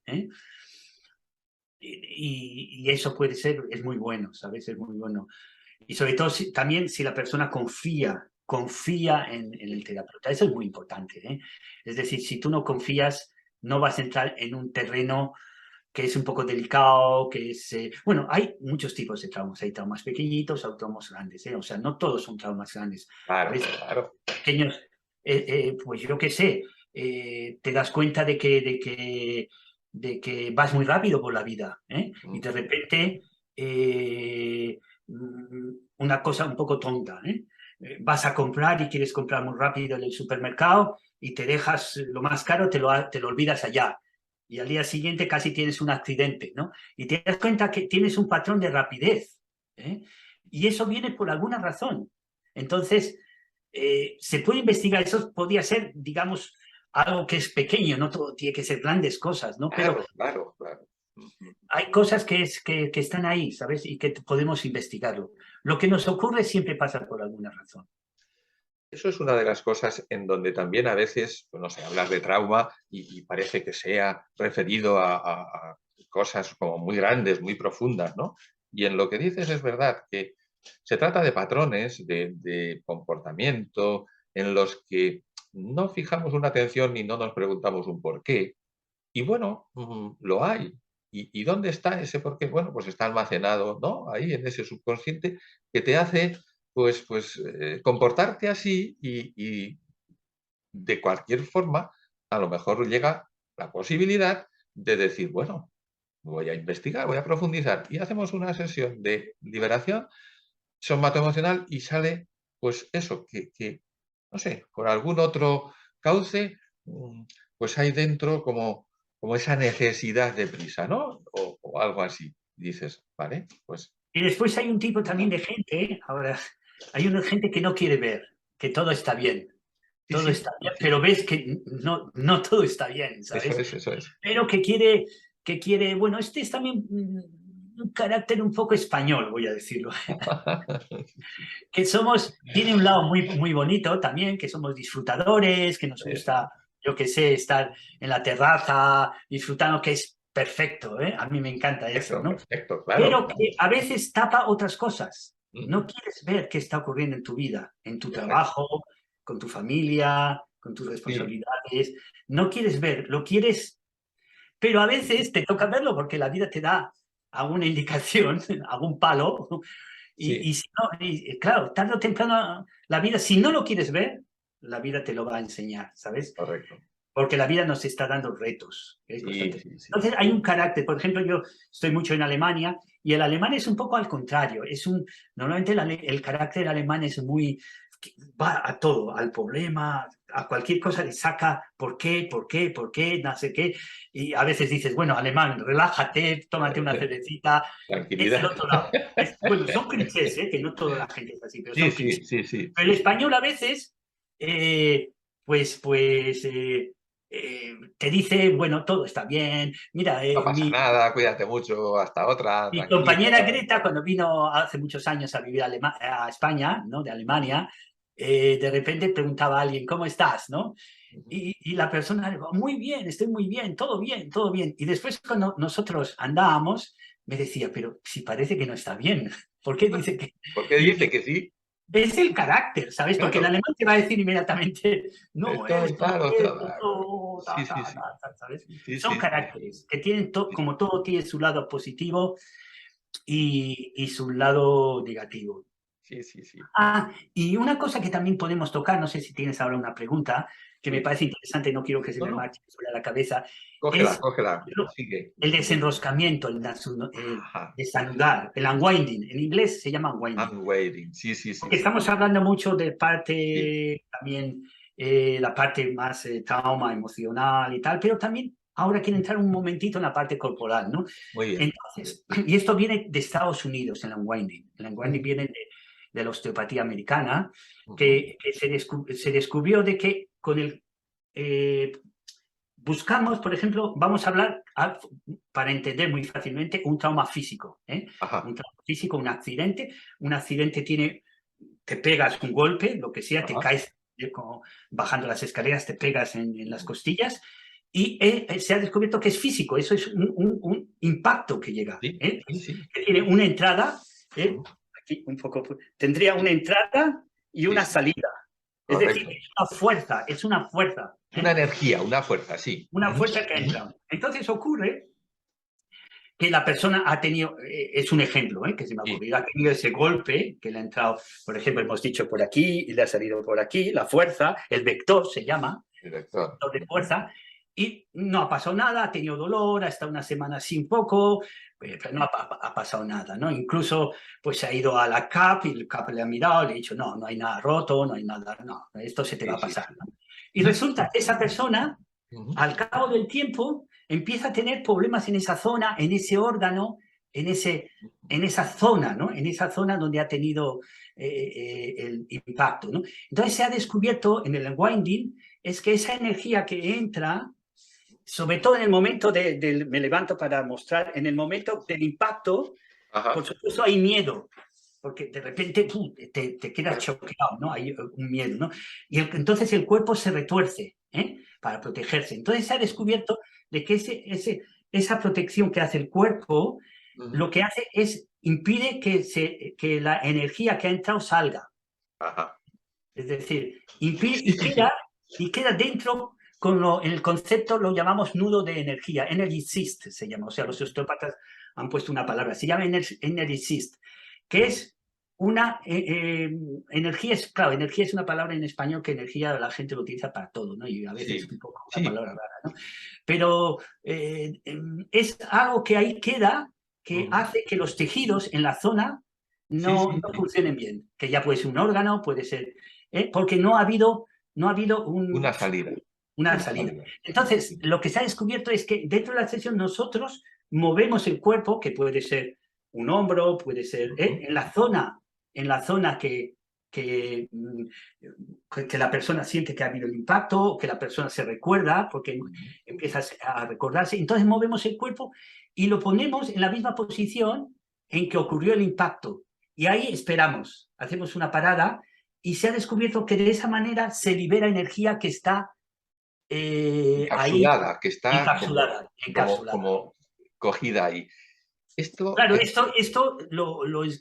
Speaker 2: y eso puede ser, es muy bueno, ¿sabes? Es muy bueno. Y sobre todo también si la persona confía en el terapeuta. Eso es muy importante, ¿eh? Es decir, si tú no confías, no vas a entrar en un terreno que es un poco delicado, que es... bueno, hay muchos tipos de traumas. Hay traumas pequeñitos, hay traumas grandes, ¿eh? O sea, no todos son traumas grandes. A
Speaker 1: Claro,
Speaker 2: veces
Speaker 1: claro.
Speaker 2: pequeños, pues yo qué sé, te das cuenta de que vas muy rápido por la vida, ¿eh? Y de repente una cosa un poco tonta, ¿eh? Vas a comprar y quieres comprar muy rápido en el supermercado y te dejas lo más caro, te lo olvidas allá. Y al día siguiente casi tienes un accidente, ¿no? Y te das cuenta que tienes un patrón de rapidez, ¿eh? Y eso viene por alguna razón. Entonces, se puede investigar, eso podría ser, digamos, algo que es pequeño, no todo tiene que ser grandes cosas, ¿no? Pero
Speaker 1: Claro, claro, claro. Ujú.
Speaker 2: hay cosas que están ahí, ¿sabes? Y que podemos investigarlo. Lo que nos ocurre siempre pasa por alguna razón.
Speaker 1: Eso es una de las cosas en donde también a veces, pues no sé, hablas de trauma y parece que sea referido a cosas como muy grandes, muy profundas, ¿no? Y en lo que dices es verdad que se trata de patrones de comportamiento en los que no fijamos una atención ni no nos preguntamos un por qué. Y bueno, lo hay. Y dónde está ese por qué? Bueno, pues está almacenado, ¿no? Ahí en ese subconsciente que te hace comportarte así y de cualquier forma, a lo mejor llega la posibilidad de decir, bueno, voy a investigar, voy a profundizar y hacemos una sesión de liberación somatoemocional y sale, pues eso, que no sé, por algún otro cauce, pues hay dentro como esa necesidad de prisa, ¿no? O algo así. Dices, vale, pues
Speaker 2: Y después hay un tipo también de gente, ahora, hay una gente que no quiere ver que todo está bien.
Speaker 1: sí,
Speaker 2: Todo
Speaker 1: sí,
Speaker 2: está
Speaker 1: sí,
Speaker 2: bien,
Speaker 1: sí,
Speaker 2: pero ves que no todo está bien,
Speaker 1: eso
Speaker 2: ¿sabes?
Speaker 1: es, eso es.
Speaker 2: Pero bueno, este es también un carácter un poco español, voy a decirlo, que tiene un lado muy, muy bonito también, que somos disfrutadores, que nos
Speaker 1: Eso,
Speaker 2: gusta, yo qué sé, estar en la terraza disfrutando, que es perfecto, ¿eh? A mí me encanta eso,
Speaker 1: perfecto,
Speaker 2: ¿no?
Speaker 1: perfecto, claro,
Speaker 2: Pero
Speaker 1: claro.
Speaker 2: que a veces tapa otras cosas. No
Speaker 1: Ujú,
Speaker 2: quieres ver qué está ocurriendo en tu vida, en tu
Speaker 1: exacto.
Speaker 2: trabajo, con tu familia, con tus
Speaker 1: Sí,
Speaker 2: responsabilidades. No quieres ver, lo quieres, pero a veces te toca verlo porque la vida te da alguna indicación, algún palo.
Speaker 1: sí,
Speaker 2: Y si no, claro, tarde o temprano la vida, si no lo quieres ver, la vida te lo va a enseñar, ¿sabes?
Speaker 1: correcto.
Speaker 2: porque la vida nos está dando retos. Es
Speaker 1: Sí,
Speaker 2: constante.
Speaker 1: sí, sí.
Speaker 2: Entonces hay un carácter, por ejemplo, yo estoy mucho en Alemania y el alemán es un poco al contrario. Normalmente el carácter alemán es muy, va a todo, al problema, a cualquier cosa le saca por qué, no sé qué. Y a veces dices, bueno, alemán, relájate, tómate una cervecita. Es el
Speaker 1: Tranquilidad.
Speaker 2: otro lado. Bueno, son clichés, ¿eh? Que no toda la gente es así, pero
Speaker 1: Sí,
Speaker 2: son
Speaker 1: sí,
Speaker 2: clichés.
Speaker 1: sí, sí.
Speaker 2: Pero el español a veces, te dice, bueno, todo está bien. Mira,
Speaker 1: No pasa nada, cuídate mucho, hasta otra,
Speaker 2: mi
Speaker 1: tranquilo.
Speaker 2: compañera Greta, cuando vino hace muchos años a vivir a España, ¿no? De Alemania, de repente preguntaba a alguien, ¿cómo estás? ¿No? Y la persona, muy bien, estoy muy bien, todo bien, todo bien. Y después cuando nosotros andábamos, me decía, pero si parece que no está bien, ¿por qué dice que...?
Speaker 1: ¿Por qué dice que sí?
Speaker 2: Es el carácter, ¿sabes? Porque el
Speaker 1: Claro,
Speaker 2: alemán te va a decir inmediatamente, no,
Speaker 1: esto
Speaker 2: esto, no,
Speaker 1: tal,
Speaker 2: esto,
Speaker 1: otra.
Speaker 2: no,
Speaker 1: Sí, sí, sí.
Speaker 2: ¿sabes?
Speaker 1: Sí,
Speaker 2: Son
Speaker 1: sí, sí.
Speaker 2: caracteres que tienen,
Speaker 1: Sí,
Speaker 2: como todo, tiene su lado positivo y su lado negativo.
Speaker 1: sí, sí, sí.
Speaker 2: Y una cosa que también podemos tocar, no sé si tienes ahora una pregunta, que me
Speaker 1: Sí.
Speaker 2: parece interesante, no quiero que se
Speaker 1: No,
Speaker 2: me
Speaker 1: no.
Speaker 2: marche sobre la cabeza,
Speaker 1: Cógela,
Speaker 2: es
Speaker 1: cógela. Sigue.
Speaker 2: el desenroscamiento, el
Speaker 1: Ajá.
Speaker 2: desanudar, el unwinding. En inglés se llama unwinding.
Speaker 1: I'm waiting. Sí, sí, sí,
Speaker 2: Porque
Speaker 1: sí.
Speaker 2: estamos hablando mucho de
Speaker 1: Sí.
Speaker 2: parte también, la parte más trauma emocional y tal, pero también ahora quiero entrar un momentito en la parte corporal, ¿no?
Speaker 1: Muy bien.
Speaker 2: Entonces, y esto viene de Estados Unidos, el unwinding. El unwinding
Speaker 1: Ujú,
Speaker 2: viene de la osteopatía americana,
Speaker 1: ujú.
Speaker 2: que se descubrió de que con el... eh, buscamos, por ejemplo, vamos a hablar, para entender muy fácilmente, un trauma físico.
Speaker 1: Ajá,
Speaker 2: Un trauma físico, un accidente tiene, te pegas un golpe, lo que sea, te
Speaker 1: ajá.
Speaker 2: caes como bajando las escaleras, te pegas en las costillas y se ha descubierto que es físico, eso es un impacto que llega,
Speaker 1: Sí, sí, sí.
Speaker 2: que tiene una entrada,
Speaker 1: Ujú.
Speaker 2: aquí un poco, tendría una
Speaker 1: Sí,
Speaker 2: entrada y
Speaker 1: sí,
Speaker 2: una
Speaker 1: sí.
Speaker 2: salida. Es decir,
Speaker 1: Correcto.
Speaker 2: es una fuerza,
Speaker 1: Una energía, una fuerza, sí.
Speaker 2: una
Speaker 1: Ujú,
Speaker 2: fuerza que
Speaker 1: ujú.
Speaker 2: entra. Entonces ocurre que la persona ha tenido, es un ejemplo que se me ha
Speaker 1: Sí,
Speaker 2: ocurrido, ha tenido ese golpe que le ha entrado, por ejemplo, hemos dicho por aquí y le ha salido por aquí, la fuerza, el vector se llama,
Speaker 1: director.
Speaker 2: vector de
Speaker 1: Ujú.
Speaker 2: fuerza, y no ha pasado nada, ha tenido dolor, ha estado una semana sin poco, pero no ha pasado nada, ¿no? Incluso pues se ha ido a la CAP y el CAP le ha mirado y le ha dicho, no, no hay nada roto, no hay nada, no, esto se te va
Speaker 1: Sí,
Speaker 2: a
Speaker 1: sí,
Speaker 2: pasar,
Speaker 1: sí.
Speaker 2: ¿no? Y resulta que esa persona
Speaker 1: Ujú.
Speaker 2: al cabo del tiempo empieza a tener problemas en esa zona, en ese órgano, en esa zona, ¿no? En esa zona donde ha tenido el impacto, ¿no? Entonces se ha descubierto en el unwinding es que esa energía que entra, sobre todo en el momento me levanto para mostrar, en el momento del impacto, por
Speaker 1: Ajá.
Speaker 2: supuesto hay miedo, porque de repente te quedas choqueado, ¿no? Hay un miedo, ¿no? Y entonces el cuerpo se retuerce, para protegerse. Entonces se ha descubierto de que esa protección que hace el cuerpo,
Speaker 1: Ujú.
Speaker 2: lo que hace es impide que la energía que ha entrado salga.
Speaker 1: Ajá.
Speaker 2: Es decir, impide,
Speaker 1: Sí, sí, sí.
Speaker 2: y queda dentro, en el concepto lo llamamos nudo de energía, energy cyst se llama, o sea, los osteópatas han puesto una palabra, se llama energy cyst, que
Speaker 1: Ujú.
Speaker 2: es una energía, claro, energía es una palabra en español que energía la gente lo utiliza para todo, ¿no? Y a veces
Speaker 1: Sí,
Speaker 2: es un poco una
Speaker 1: sí.
Speaker 2: palabra rara, ¿no? Pero es algo que ahí queda, que
Speaker 1: Ujú.
Speaker 2: hace que los tejidos en la zona
Speaker 1: Sí,
Speaker 2: no
Speaker 1: sí, sí.
Speaker 2: funcionen bien, que ya puede ser un órgano, puede ser porque no ha habido
Speaker 1: Una salida.
Speaker 2: una
Speaker 1: Una
Speaker 2: salida.
Speaker 1: salida. Sí,
Speaker 2: Entonces,
Speaker 1: sí.
Speaker 2: lo que se ha descubierto es que dentro de la sesión nosotros movemos el cuerpo, que puede ser un hombro, puede ser
Speaker 1: Ujú.
Speaker 2: en la zona que, mm, que la persona siente que ha habido el impacto, que la persona se recuerda, porque
Speaker 1: Ujú.
Speaker 2: empieza a recordarse. Entonces movemos el cuerpo y lo ponemos en la misma posición en que ocurrió el impacto. Y ahí esperamos, hacemos una parada y se ha descubierto que de esa manera se libera energía que está ahí
Speaker 1: Encapsulada, que está
Speaker 2: encapsulada, encapsulada.
Speaker 1: como cogida ahí. Esto
Speaker 2: Claro,
Speaker 1: es,
Speaker 2: esto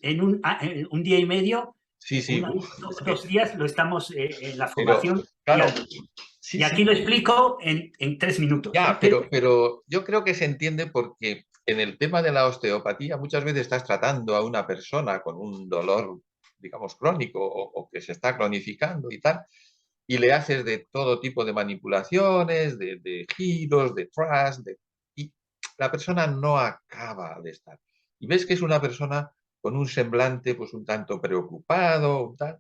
Speaker 2: en un día y medio,
Speaker 1: sí, sí, uf, es que,
Speaker 2: 2 días lo estamos en la
Speaker 1: pero
Speaker 2: formación
Speaker 1: claro,
Speaker 2: estudiando.
Speaker 1: sí,
Speaker 2: Y aquí
Speaker 1: sí,
Speaker 2: lo explico en 3 minutos.
Speaker 1: ya, pero yo creo que se entiende porque en el tema de la osteopatía muchas veces estás tratando a una persona con un dolor, digamos, crónico o que se está cronificando y tal, y le haces de todo tipo de manipulaciones, de giros, de thrust, y la persona no acaba de estar. Y ves que es una persona con un semblante pues un tanto preocupado, un tal,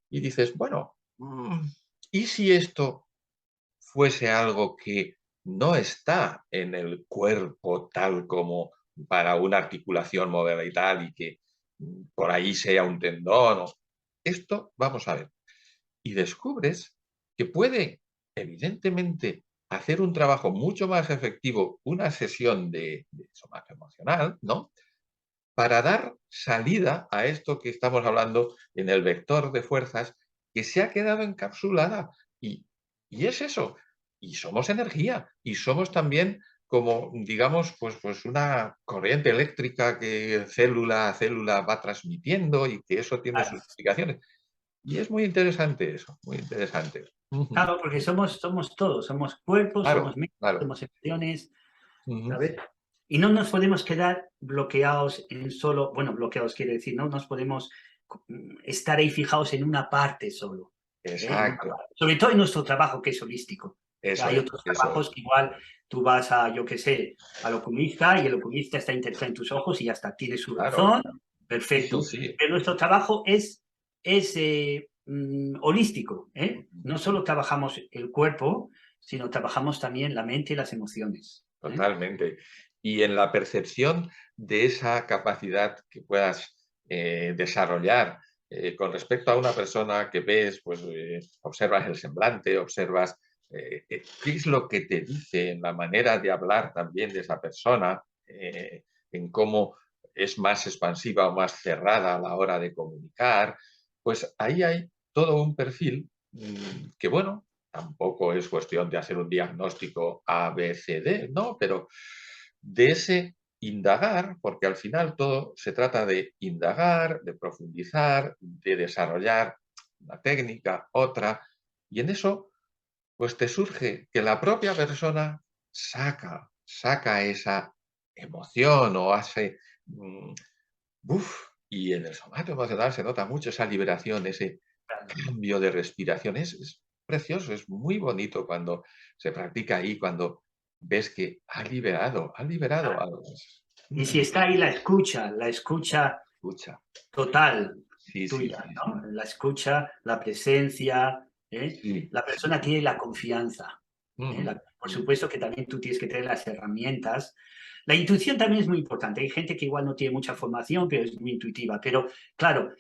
Speaker 1: y dices, bueno, ¿y si esto fuese algo que no está en el cuerpo tal como para una articulación moderna y tal, y que por ahí sea un tendón? Esto, vamos a ver, y descubres que puede, evidentemente, hacer un trabajo mucho más efectivo una sesión de somato emocional, ¿no? Para dar salida a esto que estamos hablando en el vector de fuerzas que se ha quedado encapsulada. Y, y es eso. Y somos energía. Y somos también como, digamos, pues una corriente eléctrica que célula a célula va transmitiendo y que eso tiene sus
Speaker 2: Claro,
Speaker 1: explicaciones. Y es muy interesante eso, muy interesante. Ujú.
Speaker 2: claro, porque somos todos, somos cuerpos, somos
Speaker 1: Claro,
Speaker 2: mentes,
Speaker 1: claro.
Speaker 2: somos emociones,
Speaker 1: Ujú.
Speaker 2: ¿sabes? Y no nos podemos quedar bloqueados en solo, bueno, bloqueados quiere decir, no nos podemos estar ahí fijados en una parte solo, ¿eh? En una
Speaker 1: Exacto.
Speaker 2: parte. Sobre todo en nuestro trabajo que es holístico.
Speaker 1: Eso
Speaker 2: Hay
Speaker 1: es,
Speaker 2: otros
Speaker 1: eso es.
Speaker 2: trabajos que igual tú vas a, yo qué sé, al oculista y el oculista está interesado en tus ojos y ya está, tiene su
Speaker 1: Claro.
Speaker 2: razón,
Speaker 1: Sí, sí,
Speaker 2: perfecto.
Speaker 1: sí.
Speaker 2: Pero nuestro trabajo es holístico, ¿eh? No solo trabajamos el cuerpo, sino trabajamos también la mente y las emociones, ¿eh?
Speaker 1: Totalmente. Y en la percepción de esa capacidad que puedas desarrollar con respecto a una persona que ves, pues observas el semblante, observas qué es lo que te dice en la manera de hablar también de esa persona, en cómo es más expansiva o más cerrada a la hora de comunicar, pues ahí hay todo un perfil que, bueno, tampoco es cuestión de hacer un diagnóstico A, B, C, D, ¿no? Pero de ese indagar, porque al final todo se trata de indagar, de profundizar, de desarrollar una técnica, otra, y en eso, pues te surge que la propia persona saca esa emoción o hace, mm, y en el somato emocional se nota mucho esa liberación, ese cambio de respiración. Es precioso, es muy bonito cuando se practica ahí, cuando ves que ha liberado algo.
Speaker 2: Y si
Speaker 1: Ujú.
Speaker 2: está ahí la escucha
Speaker 1: Escucha.
Speaker 2: total
Speaker 1: Sí, sí,
Speaker 2: tuya,
Speaker 1: sí, sí.
Speaker 2: ¿no? La escucha, la presencia, ¿eh?
Speaker 1: Sí,
Speaker 2: La
Speaker 1: sí.
Speaker 2: persona tiene la confianza, ¿eh?
Speaker 1: Ujú,
Speaker 2: Por
Speaker 1: ujú.
Speaker 2: supuesto que también tú tienes que tener las herramientas. La intuición también es muy importante. Hay gente que igual no tiene mucha formación, pero es muy intuitiva. Pero claro,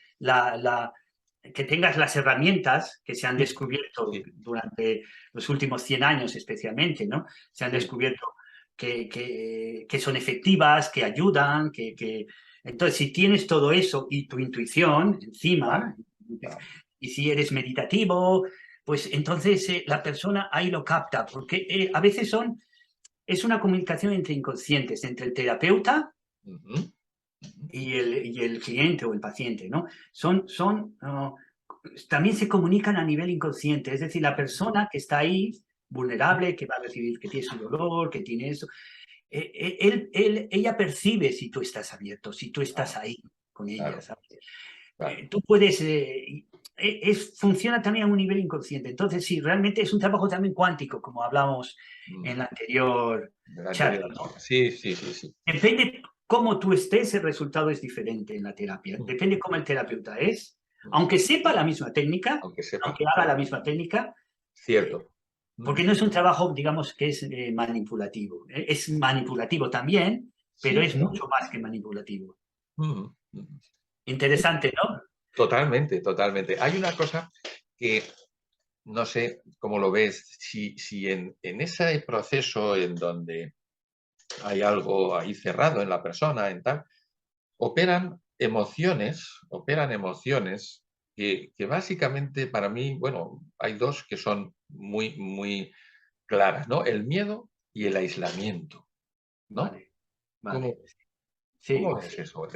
Speaker 2: que tengas las herramientas que se han
Speaker 1: Sí,
Speaker 2: descubierto
Speaker 1: sí,
Speaker 2: durante los últimos 100 años especialmente, ¿no? Se han
Speaker 1: sí,
Speaker 2: descubierto que son efectivas, que ayudan, Entonces, si tienes todo eso y tu intuición
Speaker 1: claro,
Speaker 2: encima,
Speaker 1: claro.
Speaker 2: y si eres meditativo, pues entonces la persona ahí lo capta, porque a veces es una comunicación entre inconscientes, entre el terapeuta
Speaker 1: Ujú, ujú.
Speaker 2: y el cliente o el paciente, ¿no? También se comunican a nivel inconsciente, es decir, la persona que está ahí, vulnerable, que va a recibir, que tiene su dolor, que tiene eso, ella percibe si tú estás abierto, si tú estás
Speaker 1: Claro,
Speaker 2: ahí con ella,
Speaker 1: claro,
Speaker 2: ¿sabes?
Speaker 1: claro.
Speaker 2: Tú puedes, funciona también a un nivel inconsciente. Entonces, sí, realmente es un trabajo también cuántico, como hablamos en
Speaker 1: Mm,
Speaker 2: la anterior
Speaker 1: del
Speaker 2: charla,
Speaker 1: anterior.
Speaker 2: ¿no?
Speaker 1: Sí, sí, sí, sí.
Speaker 2: Depende cómo tú estés, el resultado es diferente en la terapia.
Speaker 1: Mm,
Speaker 2: Depende cómo el terapeuta es.
Speaker 1: mm.
Speaker 2: Aunque sepa la misma técnica,
Speaker 1: Aunque sepa.
Speaker 2: aunque haga la misma técnica, eh,
Speaker 1: Cierto.
Speaker 2: porque
Speaker 1: Ujú.
Speaker 2: no es un trabajo, digamos, que es manipulativo. Es manipulativo también, pero
Speaker 1: Sí,
Speaker 2: es mucho más que manipulativo.
Speaker 1: ujú, ujú.
Speaker 2: Interesante, ¿no?
Speaker 1: Totalmente, totalmente. Hay una cosa que no sé cómo lo ves, si en ese proceso en donde hay algo ahí cerrado en la persona, en tal, operan emociones que básicamente para mí, bueno, hay dos que son muy, muy claras, ¿no? El miedo y el aislamiento, ¿no?
Speaker 2: Vale, vale.
Speaker 1: ¿Cómo, cómo
Speaker 2: Sí,
Speaker 1: ves
Speaker 2: sí.
Speaker 1: eso?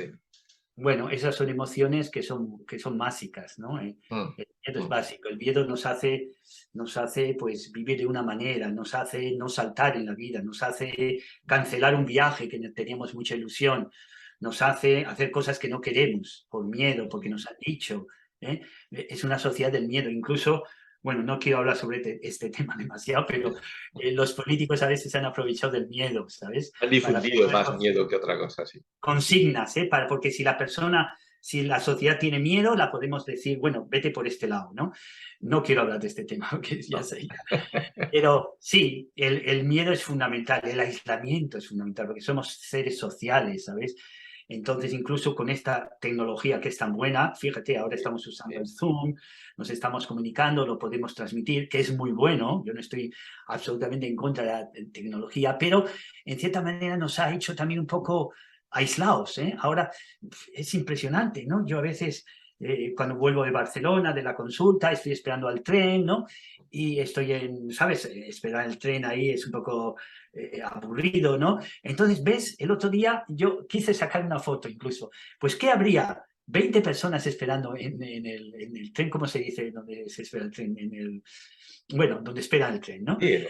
Speaker 2: Bueno, esas son emociones que son básicas, ¿no?
Speaker 1: Mm,
Speaker 2: El miedo es
Speaker 1: mm,
Speaker 2: básico. El miedo nos hace pues vivir de una manera, nos hace no saltar en la vida, nos hace cancelar un viaje que teníamos mucha ilusión, nos hace hacer cosas que no queremos por miedo, porque nos han dicho, ¿eh? Es una sociedad del miedo. Incluso bueno, no quiero hablar sobre este tema demasiado, pero los políticos a veces se han aprovechado del miedo, ¿sabes?
Speaker 1: Han
Speaker 2: Para
Speaker 1: difundido
Speaker 2: poner
Speaker 1: más miedo que otra cosa, sí.
Speaker 2: consignas, ¿eh? Porque si la persona, si la sociedad tiene miedo, la podemos decir, bueno, vete por este lado, ¿no? No quiero hablar de este tema, porque ya
Speaker 1: No.
Speaker 2: sé. Pero sí, el miedo es fundamental, el aislamiento es fundamental, porque somos seres sociales, ¿sabes? Entonces, incluso con esta tecnología que es tan buena, fíjate, ahora
Speaker 1: Sí,
Speaker 2: estamos usando
Speaker 1: sí.
Speaker 2: el Zoom, nos estamos comunicando, lo podemos transmitir, que es muy bueno. Yo no estoy absolutamente en contra de la tecnología, pero en cierta manera nos ha hecho también un poco aislados, ¿eh? Ahora es impresionante, ¿no? Yo a veces, cuando vuelvo de Barcelona, de la consulta, estoy esperando al tren, ¿no? Y estoy ¿sabes? Esperar el tren ahí es un poco aburrido, ¿no? Entonces, ves, el otro día yo quise sacar una foto incluso. Pues, ¿qué habría? 20 personas esperando en el tren, ¿cómo se dice? Donde se espera el tren, bueno, donde espera el tren, ¿no?
Speaker 1: Sí,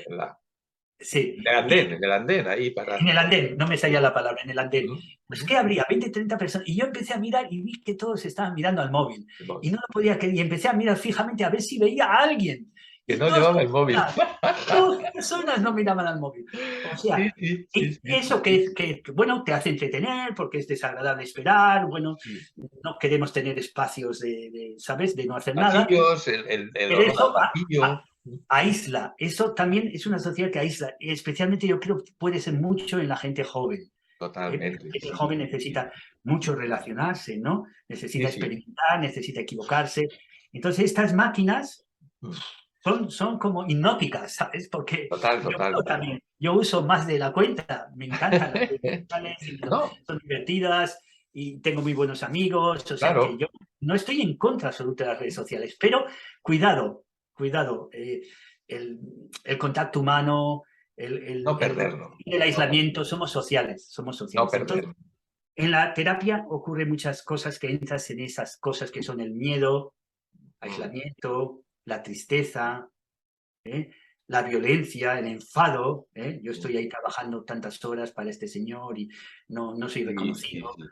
Speaker 2: Sí, y
Speaker 1: en el andén, ahí para...
Speaker 2: en el andén, no me
Speaker 1: Sí.
Speaker 2: salía la palabra, en el andén.
Speaker 1: Ujú,
Speaker 2: Pues,
Speaker 1: ujú.
Speaker 2: ¿qué habría? 20, 30 personas. Y yo empecé a mirar y vi que todos estaban mirando al móvil.
Speaker 1: El
Speaker 2: Y
Speaker 1: móvil.
Speaker 2: no lo podía creer. Y empecé a mirar fijamente a ver si veía a alguien.
Speaker 1: Que
Speaker 2: Y
Speaker 1: no llevaba el móvil.
Speaker 2: dos personas no miraban al móvil. O
Speaker 1: Sí,
Speaker 2: sea,
Speaker 1: sí, sí,
Speaker 2: y
Speaker 1: sí, sí,
Speaker 2: eso
Speaker 1: sí.
Speaker 2: bueno, te hace entretener porque es desagradable esperar. Bueno,
Speaker 1: Sí.
Speaker 2: no queremos tener espacios ¿sabes? De no hacer nada.
Speaker 1: Vacíos, el
Speaker 2: Pero
Speaker 1: olor al
Speaker 2: eso
Speaker 1: vacío.
Speaker 2: aísla. Eso también es una sociedad que aísla. Especialmente yo creo que puede ser mucho en la gente joven.
Speaker 1: Totalmente,
Speaker 2: El
Speaker 1: sí,
Speaker 2: joven
Speaker 1: sí, sí.
Speaker 2: necesita mucho relacionarse, ¿no?
Speaker 1: Sí,
Speaker 2: Necesita
Speaker 1: sí.
Speaker 2: experimentar, necesita equivocarse. Entonces, estas máquinas
Speaker 1: Mm.
Speaker 2: son como hipnóticas, ¿sabes? Porque
Speaker 1: Total,
Speaker 2: yo
Speaker 1: total.
Speaker 2: también, yo uso más de la cuenta, me encantan las redes sociales, y
Speaker 1: No,
Speaker 2: son divertidas y tengo muy buenos amigos, o sea que
Speaker 1: claro,
Speaker 2: yo no estoy en contra absoluta de las redes sociales, pero cuidado, cuidado, el, el contacto humano,
Speaker 1: no perderlo,
Speaker 2: el aislamiento, somos sociales, somos
Speaker 1: no
Speaker 2: sociales. Entonces,
Speaker 1: perderlo.
Speaker 2: en la terapia ocurren muchas cosas que entras en esas cosas que son el miedo,
Speaker 1: Mm.
Speaker 2: aislamiento, la tristeza, ¿eh? La violencia, el enfado. Yo
Speaker 1: Mm.
Speaker 2: estoy ahí trabajando tantas horas para este señor y no soy
Speaker 1: Sí, sí,
Speaker 2: reconocido.
Speaker 1: sí.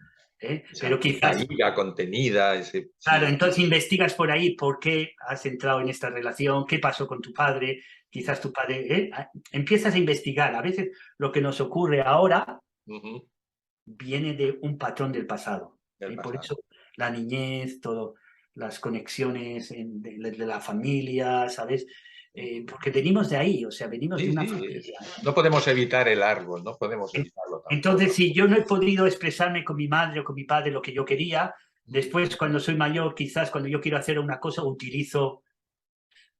Speaker 2: Pero
Speaker 1: Esa
Speaker 2: quizás,
Speaker 1: ira contenida, ese...
Speaker 2: claro,
Speaker 1: Sí,
Speaker 2: entonces investigas por ahí por qué has entrado en esta relación, qué pasó con tu padre, quizás tu padre, empiezas a investigar. A veces lo que nos ocurre ahora
Speaker 1: ujú,
Speaker 2: viene de un patrón del pasado.
Speaker 1: del
Speaker 2: Por
Speaker 1: pasado.
Speaker 2: eso la niñez, todo, las conexiones de la familia, ¿sabes?
Speaker 1: Ujú.
Speaker 2: Porque venimos de ahí, o sea, venimos de
Speaker 1: Sí,
Speaker 2: una
Speaker 1: sí,
Speaker 2: familia.
Speaker 1: no podemos evitar el árbol, no podemos
Speaker 2: En-
Speaker 1: evitarlo
Speaker 2: Entonces,
Speaker 1: tampoco.
Speaker 2: si yo no he podido expresarme con mi madre o con mi padre lo que yo quería,
Speaker 1: Mm.
Speaker 2: después cuando soy mayor, quizás cuando yo quiero hacer una cosa,